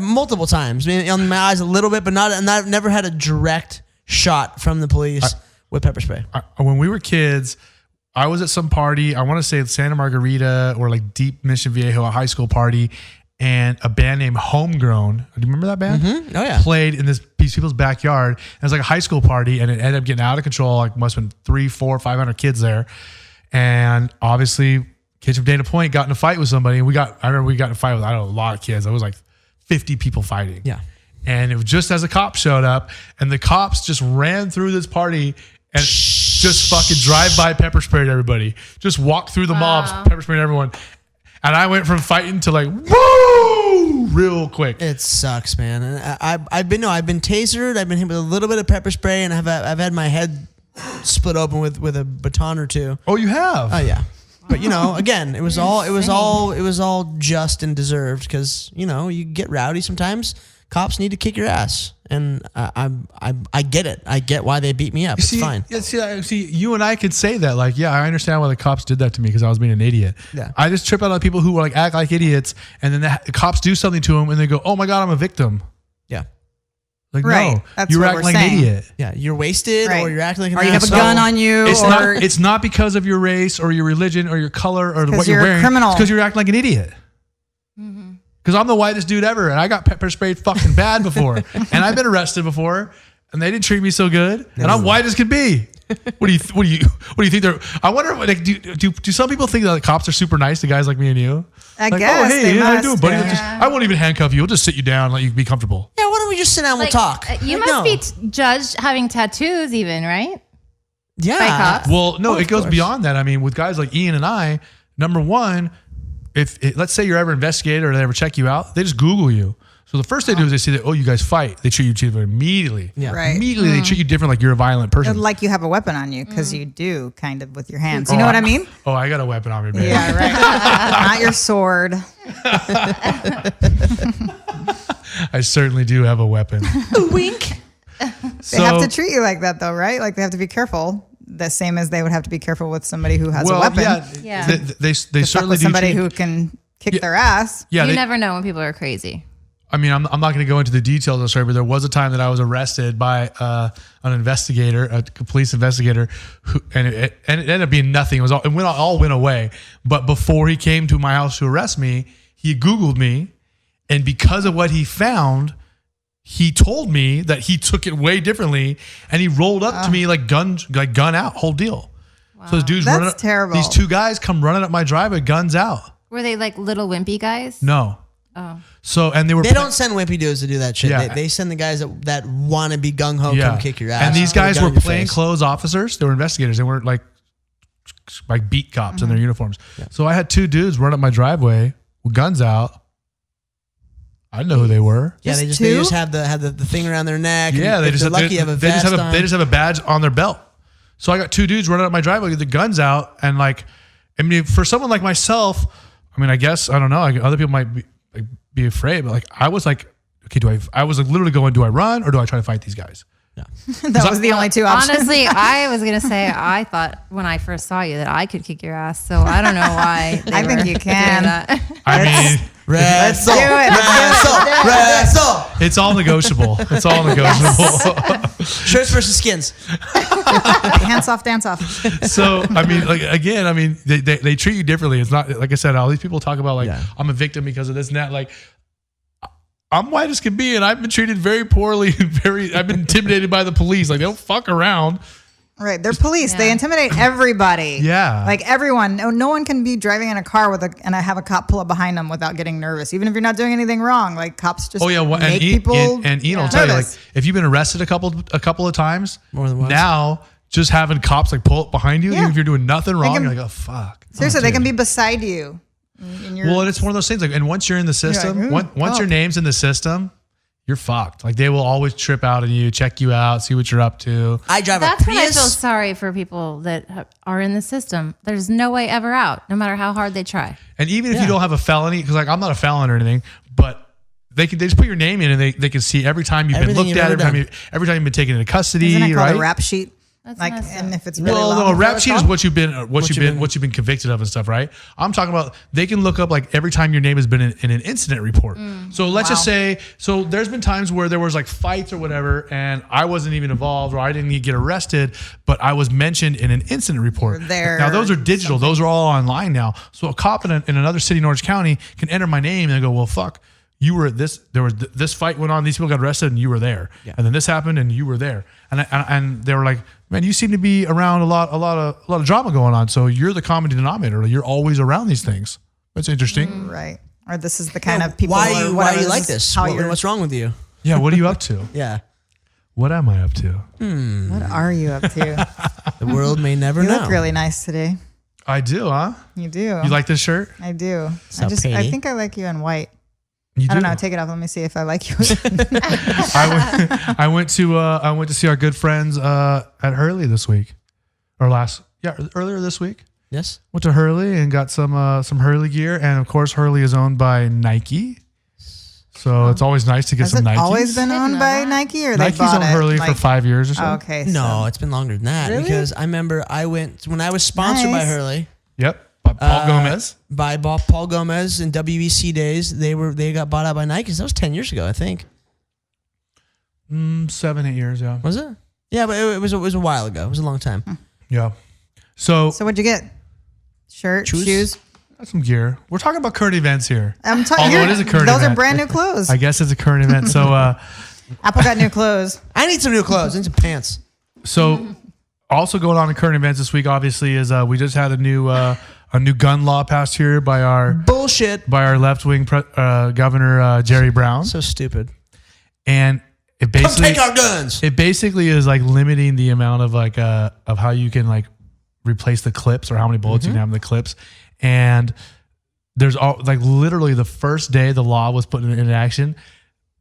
multiple times. I mean, on my eyes a little bit, but not. And I've never had a direct shot from the police with pepper spray. When we were kids, I was at some party. I want to say Santa Margarita or like Deep Mission Viejo, a high school party, and a band named Homegrown. Do you remember that band? Oh yeah. Played in these people's backyard. And it was like a high school party, and it ended up getting out of control. Like must have been 300, 400, 500 kids there, and obviously kids from Dana Point got in a fight with somebody. And I remember we got in a fight with a lot of kids. It was like 50 people fighting. Yeah. And it was just as the cops showed up, and the cops just ran through this party and just fucking drive-by pepper sprayed everybody. Just walked through the mobs, pepper sprayed everyone. And I went from fighting to like, woo, real quick. It sucks, man. And I've been tasered. I've been hit with a little bit of pepper spray, and I've had my head split open with a baton or two. Oh, you have? Oh yeah. But you know, again, it was all just and deserved because you know you get rowdy sometimes. Cops need to kick your ass, and I get it. I get why they beat me up. It's fine. Yeah, see, you and I could say that. Like, yeah, I understand why the cops did that to me because I was being an idiot. Yeah. I just trip out on people who act like idiots, and then the cops do something to them, and they go, "Oh my god, I'm a victim." Yeah. Like, Right. no, That's you're what acting we're like an saying. idiot. Yeah, you're wasted, Right. or you're acting like an Or you have a asshole. gun on you, It's not because of your race or your religion or your color or what you're you're a wearing. criminal. It's because you're acting like an idiot. Because I'm the whitest dude ever, and I got pepper sprayed fucking bad before, and I've been arrested before, and they didn't treat me so good, and I'm white as could be. What do you think they're? I wonder, like, do some people think that the cops are super nice to guys like me and you? I Like, guess oh hey, they how you must, doing, buddy? yeah. I won't even handcuff you. We'll just sit you down and let you be comfortable. Yeah, why don't we just sit down and we'll talk? You Like, must no. be judged having tattoos, even, right? Yeah. by cops. Well, no, Oh, it of goes course. beyond that. I mean, with guys like Ian and I, number one, let's say you're ever investigated or they ever check you out, they just Google you. So the first they do is they see that, oh, you guys fight. They treat you different immediately. Yeah. Right. Immediately they treat you different like you're a violent person. Like you have a weapon on you because you do kind of with your hands. You know what I mean? Oh, I got a weapon on me, baby. Yeah, right. Not your sword. I certainly do have a weapon. Wink. They have to treat you like that, though, right? Like they have to be careful. The same as they would have to be careful with somebody who has a weapon. Yeah. They Fuck certainly with do somebody treat- who can kick their ass. Yeah, you they- never know when people are crazy. I mean, I'm not going to go into the details of the story, but there was a time that I was arrested by an investigator, a police investigator, and it ended up being nothing. It all went away. But before he came to my house to arrest me, he Googled me, and because of what he found, he told me that he took it way differently, and he rolled up to me like gun out, whole deal. Wow. So this dude's That's running up, terrible. These two guys come running up my driveway, guns out. Were they like little wimpy guys? No. Oh. So and They don't send wimpy dudes to do that shit. Yeah. They send the guys that want to be gung ho, come kick your ass. And these put a guys gun were in your plain face. clothes officers. They were investigators. They weren't like beat cops in their uniforms. So I had two dudes run up my driveway with guns out. I didn't know who they were. Yeah, they Just just two? have the thing around their neck. Yeah, and they if just they're have, lucky. Have a they just vest have a badge on their belt. So I got two dudes running up my driveway with the guns out, and like I mean, for someone like myself, I mean, I guess, I don't know. Other people might be afraid, but like, I was like, okay, I was like literally going, do I run or do I try to fight these guys? That was the only two options. Honestly, I was gonna say I thought when I first saw you that I could kick your ass. So I don't know why. I think you can. I mean, Wrestle. Do it. Wrestle. it's all negotiable. It's all negotiable. Shirts versus skins. Hands off, dance off. So, I mean, like, again, I mean, they treat you differently. It's not, like I said, all these people talk about like, I'm a victim because of this and that. Like, I'm white as can be, and I've been treated very poorly and I've been intimidated by the police. Like, they don't fuck around. Right. They're police. They intimidate everybody. Yeah. Like everyone. No one can be driving in a car and I have a cop pull up behind them without getting nervous. Even if you're not doing anything wrong. Like cops just make people and Ian will tell you, like, if you've been arrested a couple of times, more than once. Now just having cops like pull up behind you, even if you're doing nothing wrong, you're like, oh fuck. Seriously, they can be beside you. Well, and it's one of those things. Like, and once you're in the system, once your name's in the system, you're fucked. Like, they will always trip out on you, check you out, see what you're up to. I drive That's a Prius. when I feel sorry for people that are in the system. There's no way ever out, no matter how hard they try. And even if you don't have a felony, because like I'm not a felon or anything, but they just put your name in and they can see every time you've been looked at, every time you've been taken into custody. Isn't it called right? a rap sheet? That's Like, messed and up. if it's really Well, long, no, a rap sheet is what you've been convicted of and stuff, right? I'm talking about they can look up like every time your name has been in an incident report. So let's just say, so there's been times where there was like fights or whatever, and I wasn't even involved or I didn't get arrested, but I was mentioned in an incident report. There Now those are digital; those are all online now. So a cop in another city in Orange County can enter my name and go, "Well, fuck." You were at this. There was this fight went on. These people got arrested, and you were there. And then this happened, and you were there. And they were like, "Man, you seem to be around a lot of drama going on. So you're the common denominator. You're always around these things." That's interesting, right? Or this is the kind of people. Why are whatever, you like this? What's wrong with you? Yeah. What are you up to? Yeah. What am I up to? What are you up to? The world may never You know. look really nice today. I do, huh? You do. You like this shirt? I do. So I pretty. think I like you in white. You I don't do. know. Take it off. Let me see if I like you. I went to see our good friends at Hurley this week, earlier this week. Yes. Went to Hurley and got some Hurley gear, and of course Hurley is owned by Nike, so it's always nice to get Has some it Nikes. always been owned by Nike, or Nike's they bought owned it? Hurley for 5 years or so. Oh, okay. No, it's been longer than that Really? because I remember I went when I was sponsored by Nice. Hurley. Yep. By Paul Gomez. By Paul Gomez in WEC days. They got bought out by Nike. That was 10 years ago, I think. 7-8 years. Yeah. Was it? Yeah, but it was a while ago. It was a long time. Yeah. So what'd you get? Shirt, shoes. got some gear. We're talking about current events here. I'm talking. Although it is a current Those event. are brand new clothes. I guess it's a current event. So Apple got new clothes. I need some new clothes. I need some pants. So also going on in current events this week, obviously, is we just had a new gun law passed here by our left wing governor Jerry Brown. So stupid. And it basically take our guns. It basically is like limiting the amount of like of how you can like replace the clips or how many bullets you can have in the clips. And there's all like literally the first day the law was put in action,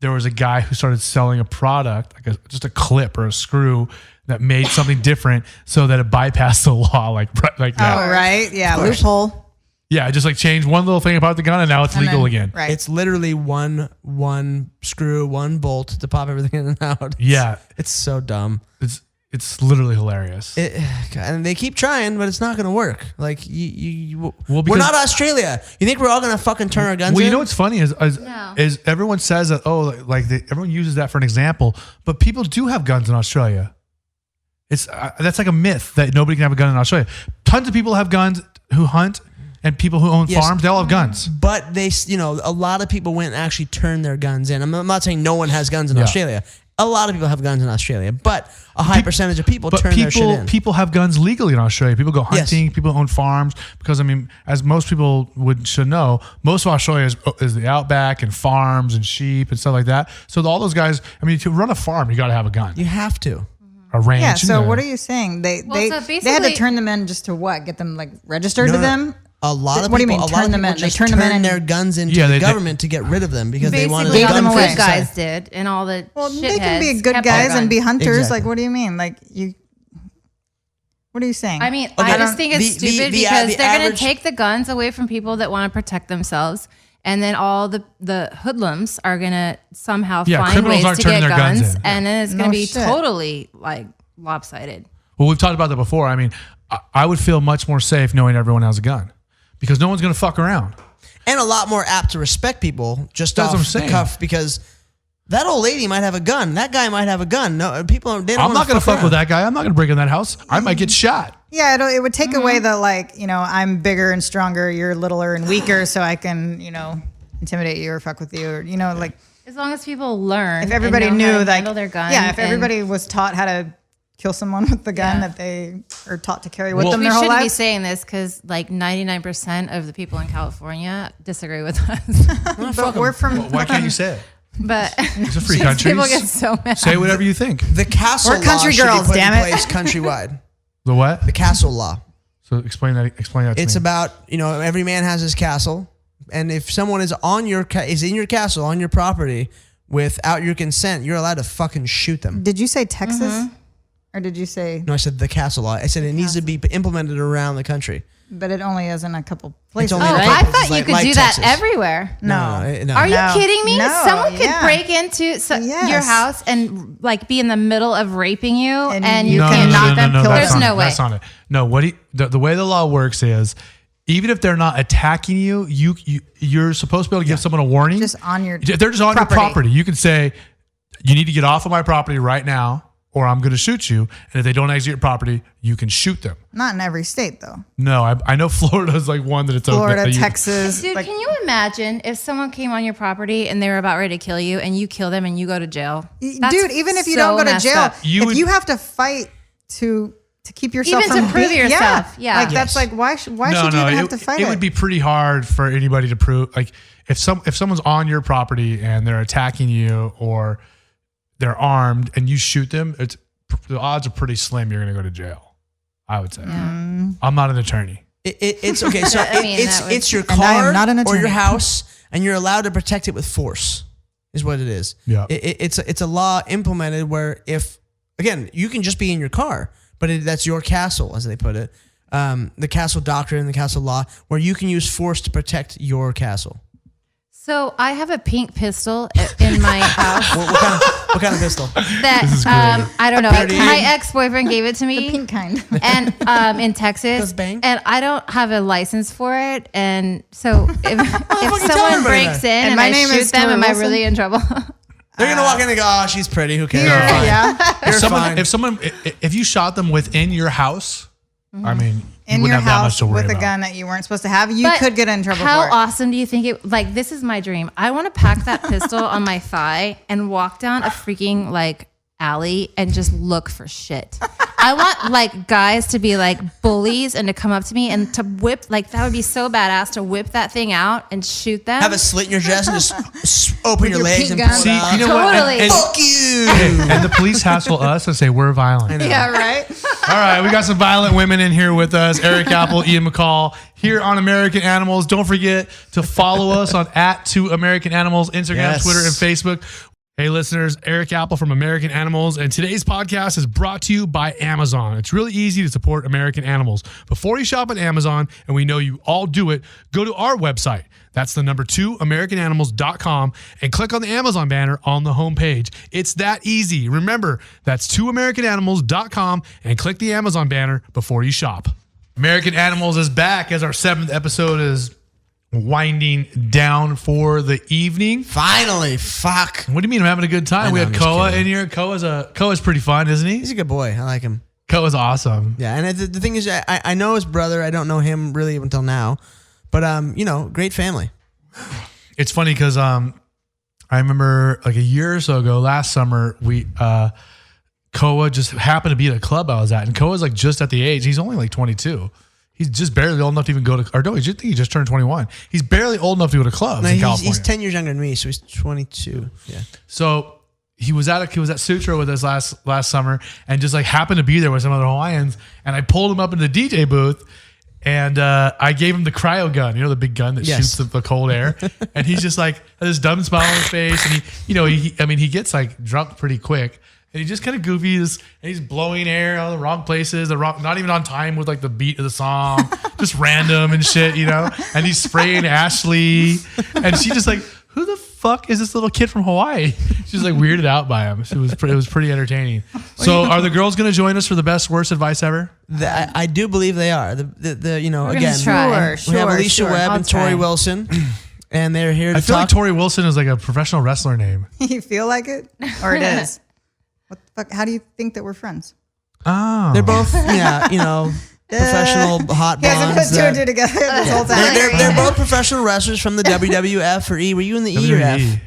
there was a guy who started selling a product, like just a clip or a screw that made something different so that it bypassed the law like that. Oh, right. Yeah. Loophole. Yeah, just like changed one little thing about the gun and now it's legal again. Right. It's literally one screw, one bolt to pop everything in and out. Yeah. It's so dumb. It's literally hilarious. And they keep trying, but it's not going to work. Like we're because- not Australia. You think we're all going to fucking turn our guns in? Well, you know what's funny is No. everyone says that everyone uses that for an example, but people do have guns in Australia. It's that's like a myth that nobody can have a gun in Australia. Tons of people have guns who hunt, and people who own farms, they all have guns. But a lot of people went and actually turned their guns in. I'm not saying no one has guns in Australia. A lot of people have guns in Australia, but a high percentage of people turn their shit in. People have guns legally in Australia. People go hunting. People own farms because, I mean, as most people should know, most of Australia is the outback and farms and sheep and stuff like that. So all those guys, I mean, to run a farm, you got to have a gun. You have to. A ranch. Yeah. So what are you saying? They so they had to basically- turn them in just to what? Get them like registered to them? A lot of What do you people, mean, a lot turn of them people in? They just turn them in turned and- their guns into Yeah, the they- government to get rid of them because they wanted Basically, the all the gun good fixed. guys did, and all the Well, shitheads they can be good kept their guys and be guns. hunters. Exactly. Like, what do you mean? Like you. What are you saying? I mean, Okay, I just think it's stupid because the they're going to average- take the guns away from people that want to protect themselves. And then all the hoodlums are going to somehow find criminals ways aren't to turning get their guns guns. in. And then it's going No to be shit. totally like lopsided. Well, we've talked about that before. I mean, I would feel much more safe knowing everyone has a gun because no one's going to fuck around. And a lot more apt to respect people just That's what I'm off the saying. cuff because that old lady might have a gun. That guy might have a gun. No, people. They don't I'm not going to fuck with that guy. I'm not going to break in that house. I might get shot. yeah, it would take away the I'm bigger and stronger, you're littler and weaker, so I can intimidate you or fuck with you, or As long as people learn. if everybody and know how knew to handle their gun. yeah, if and everybody was taught how to kill someone with the gun Yeah. that they are taught to carry with them We their whole shouldn't be lives. saying this because like 99% of the people in California disagree with us. But we're from Why can't you say it? But It's a free country. people get so mad. Say whatever you think. The castle We're country law should girls, be put damn in it. place countrywide. The what? The castle law. So explain that to It's me. about every man has his castle, and if someone is in your castle on your property without your consent, you're allowed to fucking shoot them. Did you say Texas? Or did you say No, I said the castle law. I said it needs to be implemented around the country. but it only is in a couple places, only Oh, in a right? I couple thought places you could like do that Texas. everywhere. No. Are you No. kidding me? No, Someone could yeah. break into Yes. your house and like be in the middle of raping you, and you No, can knock them. kill There's them. no way. That's not it. No, the way the law works is, even if they're not attacking you, you're supposed to be able to give someone a warning. Just on your If they're just on your property. You can say, you need to get off of my property right now, or I'm going to shoot you. And if they don't exit your property, you can shoot them. Not in every state though. No, I know Florida's like one that it's Florida, that you- Texas. Dude, like, can you imagine if someone came on your property and they were about ready to kill you and you kill them and you go to jail? That's dude, even if you so don't go to messed jail, up. if you have to fight to keep yourself Even to from prove being- yourself, yeah. Like that's like why should you even have to fight it would be pretty hard for anybody to prove. Like if someone's on your property and they're attacking you or they're armed and you shoot them, the odds are pretty slim you're going to go to jail, I would say. I'm not an attorney. It's okay. So I mean, it's your And I am car not an or your attorney. house, and you're allowed to protect it with force. Is what it is. Yeah. It's a law implemented where if again you can just be in your car, but that's your castle, as they put it. The castle doctrine, the castle law, where you can use force to protect your castle. So I have a pink pistol in my house What kind of pistol? that This is great. I don't know. My ex-boyfriend gave it to me. pink kind. And in Texas, Goes bang? and I don't have a license for it, and so if tell someone everybody breaks that? in and my I name shoot is them, Tori am I Wilson. really in trouble? They're gonna walk in and go, "Oh, she's pretty. Who cares?" Yeah. If you shot them within your house, I mean, In you your wouldn't have that much house to worry with a about. gun that you weren't supposed to have, you But could get in trouble How for it. awesome do you think it? Like, this is my dream. I want to pack that pistol on my thigh and walk down a freaking like alley and just look for shit. I want like guys to be like bullies and to come up to me and to whip, like that would be so badass to whip that thing out and shoot them. Have a slit in your chest and just open your your legs pink and pull gun. it See, out. you know what? Totally. Fuck you. And the police hassle us and say we're violent. Yeah, right. All right, we got some violent women in here with us. Erik Apple, Ian McCall, here on American Animals. Don't forget to follow us on @2AmericanAnimals, Instagram, Yes. Twitter, and Facebook. Hey, listeners, Erik Apple from American Animals, and today's podcast is brought to you by Amazon. It's really easy to support American Animals. Before you shop at Amazon, and we know you all do it, go to our website. That's the number 2, AmericanAnimals.com, and click on the Amazon banner on the homepage. It's that easy. Remember, that's 2AmericanAnimals.com, and click the Amazon banner before you shop. American Animals is back as our 7th episode is winding down for the evening. Finally, fuck. What do you mean? I'm having a good time. I We know, had I'm just Koa kidding. in here. Koa's pretty fun, isn't he? He's a good boy. I like him. Koa's awesome. Yeah, and the thing is, I know his brother. I don't know him really until now, but great family. It's funny because I remember like a year or so ago, last summer, Koa just happened to be at a club I was at, and Koa's like just at the age. He's only like 22. He's just barely old enough to even go to, or no, I think he just turned 21. He's barely old enough to go to clubs No, in he's California. 10 years younger than me, so he's 22. Yeah. So he was at Sutra with us last summer, and just like happened to be there with some other Hawaiians, and I pulled him up into the DJ booth, and I gave him the cryo gun, the big gun that Yes. shoots the cold air, and he's just like had this dumb smile on his face, and he gets like drunk pretty quick, And he's just kind of goofy. And he's blowing air on the wrong places, not even on time with like the beat of the song, just random and shit, you know? And he's spraying Ashley. And she just like, who the fuck is this little kid from Hawaii? She's like weirded out by him. It was pretty entertaining. So are the girls going to join us for the best, worst advice ever? I do believe they are. You know, We're again, gonna try. we have Alicia Webb and I'll Tori try. Wilson. And they're here to I feel talk. like Tori Wilson is like a professional wrestler name. You feel like it? Or it is? What the fuck? How do you think that we're friends? Oh. They're both, you know, professional hot He hasn't blondes. put two and two together this whole time. They're both professional wrestlers from the WWF or E. Were you in the E or F? WWE.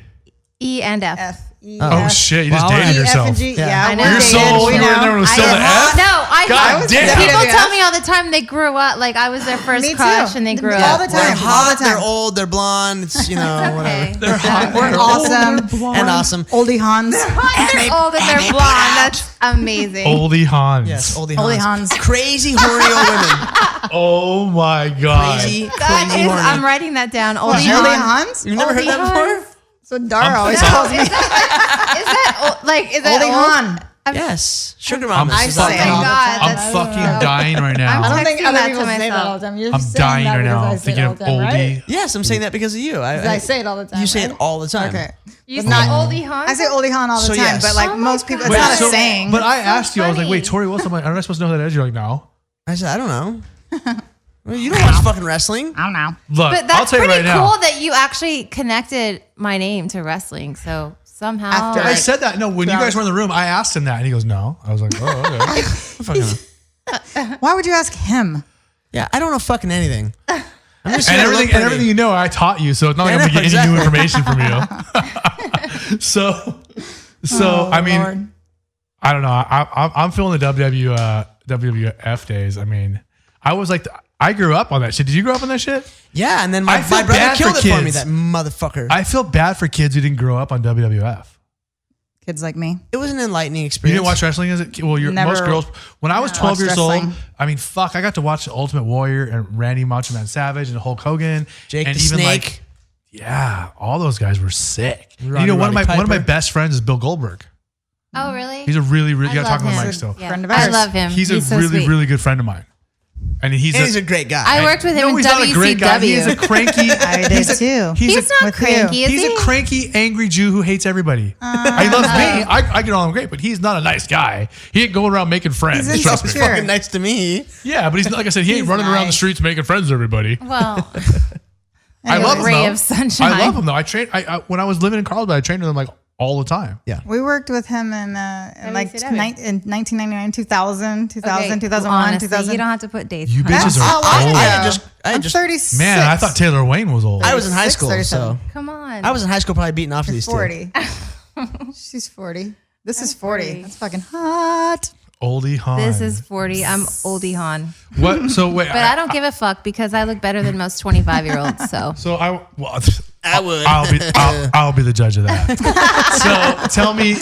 E and F. F, E, Oh F, shit! You just Wow. dated E, F, yourself. and G. Yeah. Yeah, I know. we're You're so dated. old. We You were know. there when it was still the F. No, I God was. damn. People WWF. tell me all the time they grew up. Like I was their first Me too. crush, and they grew All up. the They're time. hot, All the time. they're old, they're blonde. It's, you know, Okay. whatever. They're hot. We're They're awesome. old. And awesome. Oldie Hans. They're old and they're blonde. That's amazing. Oldie Hans. Yes, oldie Oldie Hans. Hans. Crazy horny old women. Oh my god. Crazy, That crazy is, horny. I'm writing that down. Oldie Oldie Hans. Hans? You've never heard that Oldie before? Hans. So Dara always calls me Is that like is that Oldie old? Han. Yes. Sugar I'm Mama. I is say like it that. all the God, time. I'm that's- fucking dying right now. I don't think texting other that people to say that myself. all the time. You're I'm saying dying that right because now. I I'm say it thinking all of the time, right? oldie. Yes, I'm saying that because of you. I say it all the time. You say it right? all the time. Okay. You But say not- Oldie Hans? I say Oldie Han all the So time, yes. but like Oh my most people, it's God. not a So- saying. But I asked you, I was like, funny. wait, Tori Wilson, I'm not supposed to know who that is. You're like, no. I said, I don't know. Well, you don't watch fucking wrestling. I don't know. Look, But I'll that's tell you pretty right cool now. that you actually connected my name to wrestling. So somehow, After I like, said that. No, when you guys were in the room, I asked him that, and he goes, no. I was like, oh, okay. Fucking- Why would you ask him? Yeah, I don't know fucking anything. I'm just and here to look everything, pretty. you know, I taught you, so it's not like Yeah, I'm no, getting any new exactly. information from you. so I mean, Lord. I don't know. I'm feeling the WWF days. I mean, I was like, I grew up on that shit. Did you grow up on that shit? Yeah, and then I my feel brother bad killed for it for me, kids. that motherfucker. I feel bad for kids who didn't grow up on WWF. Kids like me. It was an enlightening You experience. didn't watch wrestling as a kid? Well, Never most girls. When I was 12 watched years old, wrestling. I mean, fuck, I got to watch the Ultimate Warrior and Randy Macho Man Savage and Hulk Hogan, Jake and the even Snake. like, yeah, all those guys were sick. Roddy you know, one of Piper. my best friends is Bill Goldberg. oh really? He's a really, really. I You gotta talk love to the him. mic still. Yeah. Friend of I ours. love him. He's a so really, sweet. really good friend of mine, and he's And he's a great guy. I worked with him No, in he's not a great guy. He is a WCW. cranky. I did he's a- too. He's He's a, not with cranky, is He's he? a cranky, angry Jew who hates everybody. He loves me. I get along great, but he's not a nice guy. He ain't going around making friends. He's Trust me. insecure. fucking nice to me. Yeah, but he's like I said, he ain't He's running around the nice. streets making friends with everybody. Well, I love him ray though. of sunshine. I love him though. I trained. I when I was living in Carlsbad, I trained with him like all the time. Yeah. We worked with him in like WCW. in 1999, 2000, 2000, okay, 2001, honestly, 2000. you don't have to put dates. You That's bitches all are I old. know. I I'm just 36. Man, I thought Taylor Wayne was old. I was in high 36, school, 37. so Come on. I was in high school probably beating off to She's these 40. She's 40. This is 40. 40. That's fucking hot. Oldie Han. This is 40. I'm oldie Han. what? So wait. But I don't give a fuck because I look better than most 25-year-olds. So So I would. I'll be the judge of that. So tell me,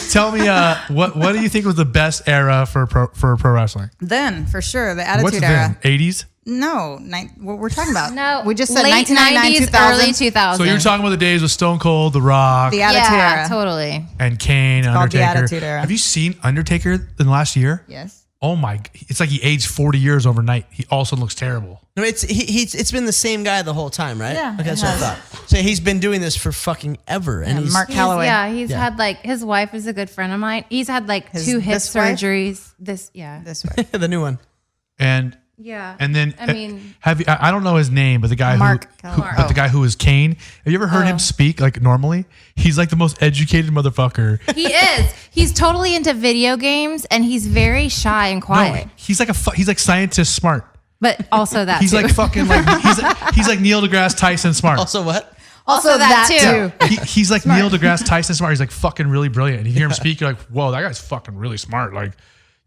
what do you think was the best era for pro wrestling? Then, for sure, the What's Attitude then? Era. 80s? No, what we're talking about. no, We just said late 1999, 90s, 2000. early 2000s. So you're talking about the days with Stone Cold, The Rock, The Attitude yeah, Era. totally. and Kane, and called the Undertaker. Attitude Era. Have you seen Undertaker in the last year? Yes. Oh my! It's like he aged 40 years overnight. He also looks terrible. No, it's been the same guy the whole time, right? Yeah, Okay, it that's what I has. thought. So he's been doing this for fucking ever, and he's Mark Calloway. He's Yeah. had like his wife is a good friend of mine. He's had like His- 2 hip this wife? surgeries. This This way. the new one. And yeah. then I mean, have you? I don't know his name, but the guy Mark who, Calloway. but the guy who was Kane. Have you ever heard him speak like normally? He's like the most educated motherfucker. he is. He's totally into video games and he's very shy and quiet. No, he's like he's like scientist smart. But also that He's too. like fucking like he's like Neil deGrasse Tyson smart. Also, what? also that too. He's like Neil deGrasse Tyson smart. He's like fucking really brilliant. And you hear him speak, you're like, whoa, that guy's fucking really smart. Like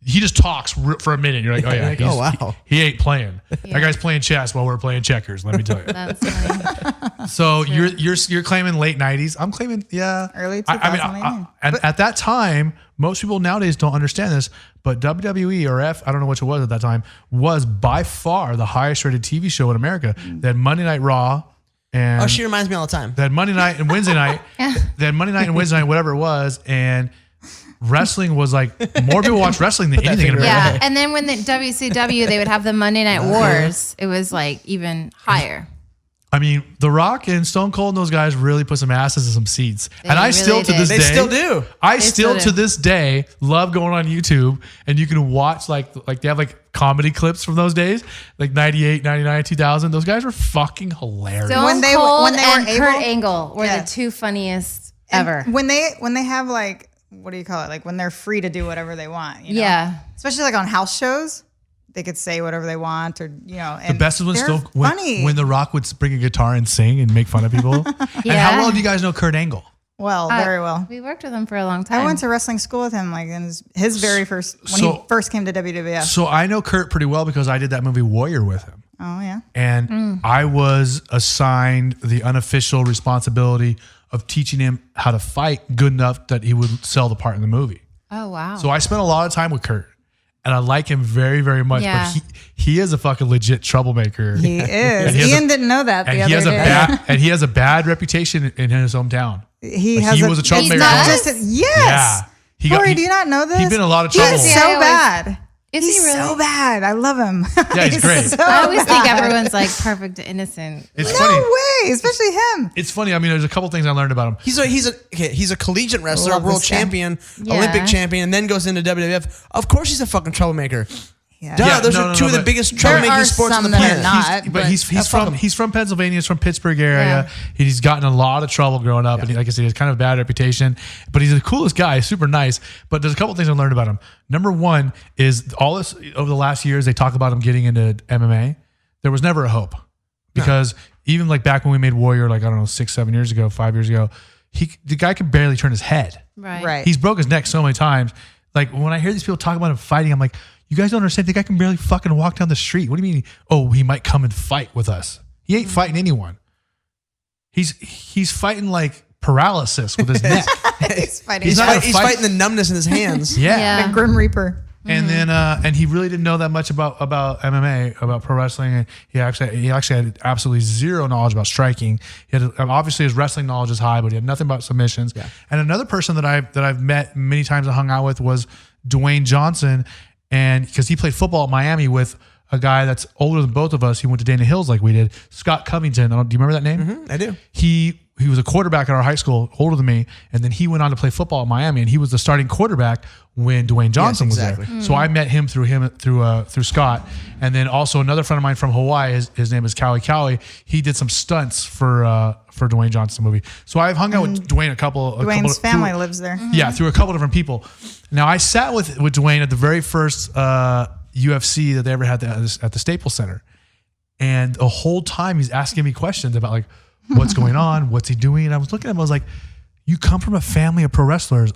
he just talks for a minute. You're like, oh yeah, Like, oh, wow. he ain't playing. That guy's playing chess while we're playing checkers. Let me tell you. That's funny. So you're claiming late 90s. I'm claiming Early I mean, 2000, and at that time, most people nowadays don't understand this, but WWE or I don't know which it was at that time, was by far the highest rated TV show in America. They had Monday Night Raw, and Oh, she reminds me all the time. they had Monday night and Wednesday night. They had Monday night and Wednesday night, whatever it was, and wrestling was like more people watch wrestling than anything in America. Yeah, and then when the WCW, they would have the Monday Night Wars. It was like even higher. I mean, The Rock and Stone Cold and those guys really put some asses in some seats. They and I really still to did. this They day, still do. I They still still to do. this day love going on YouTube and you can watch like they have like comedy clips from those days, like 98, 99, 2000. Those guys were fucking hilarious. Stone When they- Cold when they were and Kurt able- Angle were Yeah. the two funniest And ever. when they have like, what do you call it? Like when they're free to do whatever they want. You know? Yeah. Especially like on house shows, they could say whatever they want, or The And best is when they're Stone funny. when The Rock would bring a guitar and sing and make fun of people. And Yeah. how well do you guys know Kurt Angle? well, very well. We worked with him for a long time. I went to wrestling school with him, like in his very first when So- he first came to WWF. So I know Kurt pretty well because I did that movie Warrior with him. Oh yeah. And I was assigned the unofficial responsibility of teaching him how to fight good enough that he would sell the part in the movie. Oh wow. So I spent a lot of time with Kurt. And I like him very, very much. Yeah. But he is a fucking legit troublemaker. He is. And he has Ian a- didn't know that the And other he has day. he has a bad reputation in his hometown. He Like, has he a, was a troublemaker. He's not Yes. just yes. Yeah. Corey, do you not know this? He's been in a lot of He's trouble. so Yeah, I always- bad. Is he He's really? so bad. I love him. Yeah, he's great. So I always think bad. everyone's like perfect, innocent. It's No funny. way, especially him. It's funny. I mean, there's a couple things I learned about him. He's a collegiate wrestler, a Love world this guy. champion, Yeah. Olympic champion, and then goes into WWF. Of course, he's a fucking troublemaker. Yeah. Duh, Yeah, those no, are no, two no, of the but biggest There troublemaking are sports on the some that are planet. not. But he's from Pittsburgh Pittsburgh area. Yeah. He's gotten a lot of trouble growing up, and like I said, he has kind of a bad reputation. But he's the coolest guy, super nice. But there's a couple things I learned about him. Number one is all this over the last years they talk about him getting into MMA. There was never a hope because even like back when we made Warrior, like I don't know, 6-7 years ago, 5 years ago, the guy could barely turn his head. Right. Right. He's broke his neck so many times. Like when I hear these people talk about him fighting, I'm like, you guys don't understand. The guy can barely fucking walk down the street. What do you mean? Oh, he might come and fight with us. He ain't fighting anyone. He's fighting like paralysis with his neck. He's fighting. He's not a He's fight- fighting the numbness in his hands. Yeah. the Grim Reaper. And then and he really didn't know that much about MMA, about pro wrestling. And he actually had absolutely zero knowledge about striking. He had obviously his wrestling knowledge is high, but he had nothing about submissions. Yeah. And another person that I've met many times and hung out with was Dwayne Johnson, and because he played football at Miami with a guy that's older than both of us. He went to Dana Hills like we did. Scott Covington. Do you remember that name? I do. He was a quarterback at our high school, older than me, and then he went on to play football at Miami, and he was the starting quarterback when Dwayne Johnson was there. So I met him through Scott, and then also another friend of mine from Hawaii. His name is Cowie. He did some stunts for Dwayne Johnson movie. So I've hung out with Dwayne Dwayne's family lives there. Yeah, through a couple different people. Now I sat with Dwayne at the very first UFC that they ever had at the Staples Center, and the whole time he's asking me questions about like what's going on, what's he doing, and I was looking at him. I was like, "You come from a family of pro wrestlers."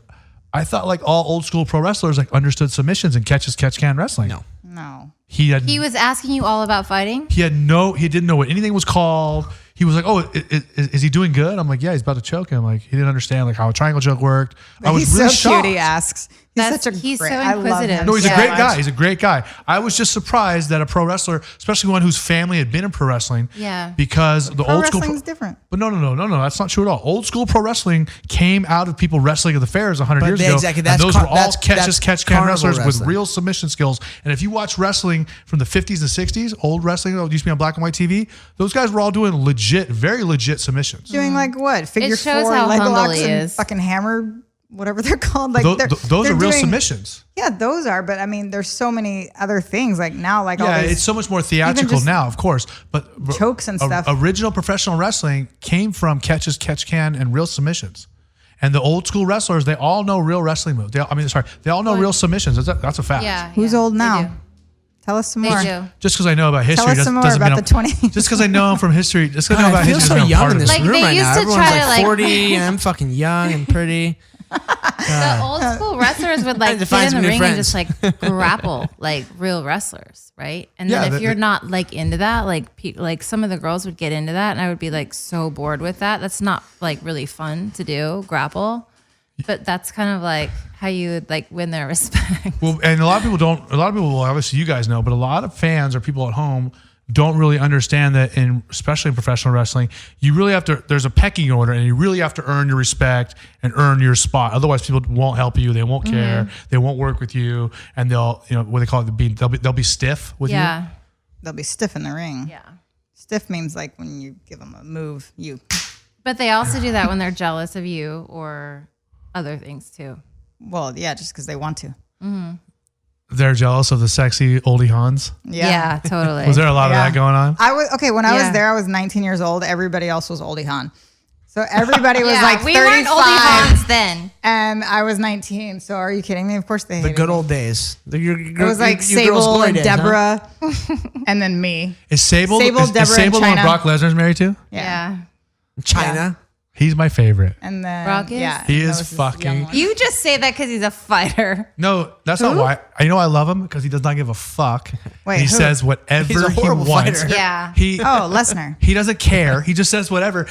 I thought like all old school pro wrestlers like understood submissions and catch can wrestling. No. He was asking you all about fighting? he didn't know what anything was called. He was like, "Oh, is he doing good?" I'm like, "Yeah, he's about to choke him." Like he didn't understand like how a triangle choke worked. I was He's really so shocked. cute. He asks. He's so I love inquisitive. him No, he's so a great much. guy. He's a great guy. I was just surprised that a pro wrestler, especially one whose family had been in pro wrestling, Yeah. because the Pro old school wrestling's different. But no, that's not true at all. Old school pro wrestling came out of people wrestling at the fairs 100 But years they- ago. exactly, And that's those car- were all that's catch can carnival wrestlers with wrestling. real submission skills. And if you watch wrestling from the 50s and 60s, old wrestling that used to be on black and white TV, those guys were all doing very legit submissions. Doing like what? Figure shows four, how leg humble locks, he and is. fucking hammer, whatever they're called. Like Those they're are real doing- submissions. Yeah, those are. But I mean, there's so many other things. Like now, like all Yeah, these it's so much more theatrical just now, of course. But chokes and stuff. Original professional wrestling came from catch can, and real submissions. And the old school wrestlers, they all know real wrestling moves. They all know real submissions. That's a fact. Yeah. Who's yeah, old they now? do. Tell us some They more. do. Just because I know about history Tell us some more doesn't about mean the 20. Just because I know him from history, just because I know God, about I feel history so doesn't mean I'm young part in of this it. Like, room they right used now. to Everyone's try to, like like- 40, and I'm fucking young and pretty. The old school wrestlers would like to find get in some the new ring and friends. just like grapple like real wrestlers, right? And then Yeah, if you're not like into that, like some of the girls would get into that, and I would be like so bored with that. That's not like really fun to do, grapple. But that's kind of like how you would like win their respect. Well, and a lot of people will obviously you guys know, but a lot of fans or people at home don't really understand that especially in professional wrestling, you really have to, there's a pecking order and you really have to earn your respect and earn your spot. Otherwise people won't help you. They won't care. They won't work with you, and they'll, what they call it, they'll be stiff with you. They'll be stiff in the ring. Yeah. Stiff means like when you give them a move, But they also do that when they're jealous of you or other things too. Well, yeah, just because they want to. They're jealous of the sexy oldie Hans. Yeah, totally. Was there a lot of that going on? When I was there, I was 19 years old. Everybody else was oldie Han. So everybody was like 35. We weren't oldie Hans then. And I was 19. So are you kidding me? Of course they hated The good me. old days. It was like Sable and Deborah and then me. Is Sable Deborah, the one and China. Brock Lesnar's married to? Yeah. China. He's my favorite. And then Brock is? yeah, He that is was his fucking- young one. You just say that because he's a fighter. No, that's not why. I love him because he does not give a fuck. Wait, And he who? says whatever He's a he horrible wants. fighter. Yeah. Lesnar. He doesn't care. He just says whatever.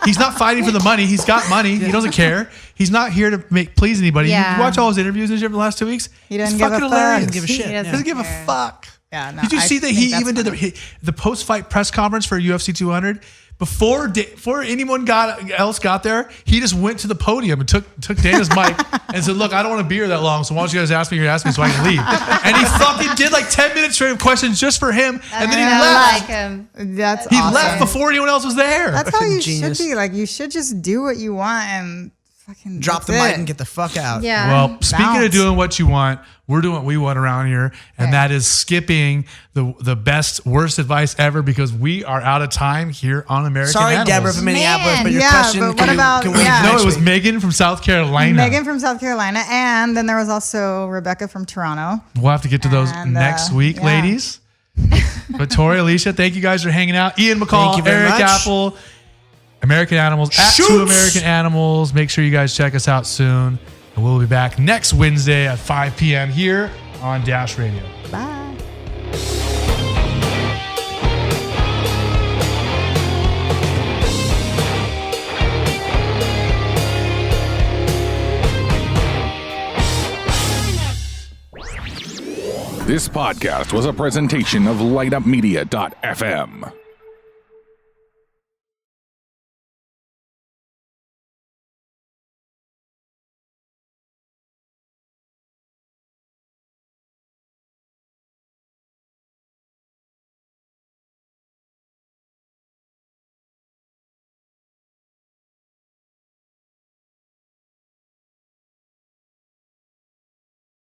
He's not fighting for the money. He's got money. He doesn't care. He's not here to please anybody. Yeah. You watch all his interviews and shit for the last 2 weeks. He doesn't It's give a fucking fuck. hilarious. Doesn't give a shit. He Yeah. Doesn't give a fuck. Yeah, no, Did you I see that think he that's even did funny. the post-fight press conference for UFC 200? Before anyone else got there, he just went to the podium and took Dana's mic and said, "Look, I don't want to be here that long, so why don't you guys ask me so I can leave?" And he fucking did like 10 minutes straight of questions just for him, and then he I left. like him. That's He awesome. left before anyone else was there. That's how you Genius. should be. Like you should just do what you want and fucking Drop the that's mic it. and get the fuck out. Yeah. Well, speaking of Bounce. doing what you want, we're doing what we want around here, and that is skipping the best, worst advice ever because we are out of time here on American Sorry, Animals. Deborah from Minneapolis, but your Yeah, question. but what can we- about- can we yeah. No, next it was week? Megan from South Carolina. Megan from South Carolina, and then there was also Rebecca from Toronto. We'll have to get to those And, next week, yeah. ladies. But Tori, Alicia, thank you guys for hanging out. Ian McCall, Thank you very Eric much. Apple, American Animals, at Shoots. 2 American Animals. Make sure you guys check us out soon. And we'll be back next Wednesday at 5 p.m. here on Dash Radio. Bye. This podcast was a presentation of lightupmedia.fm.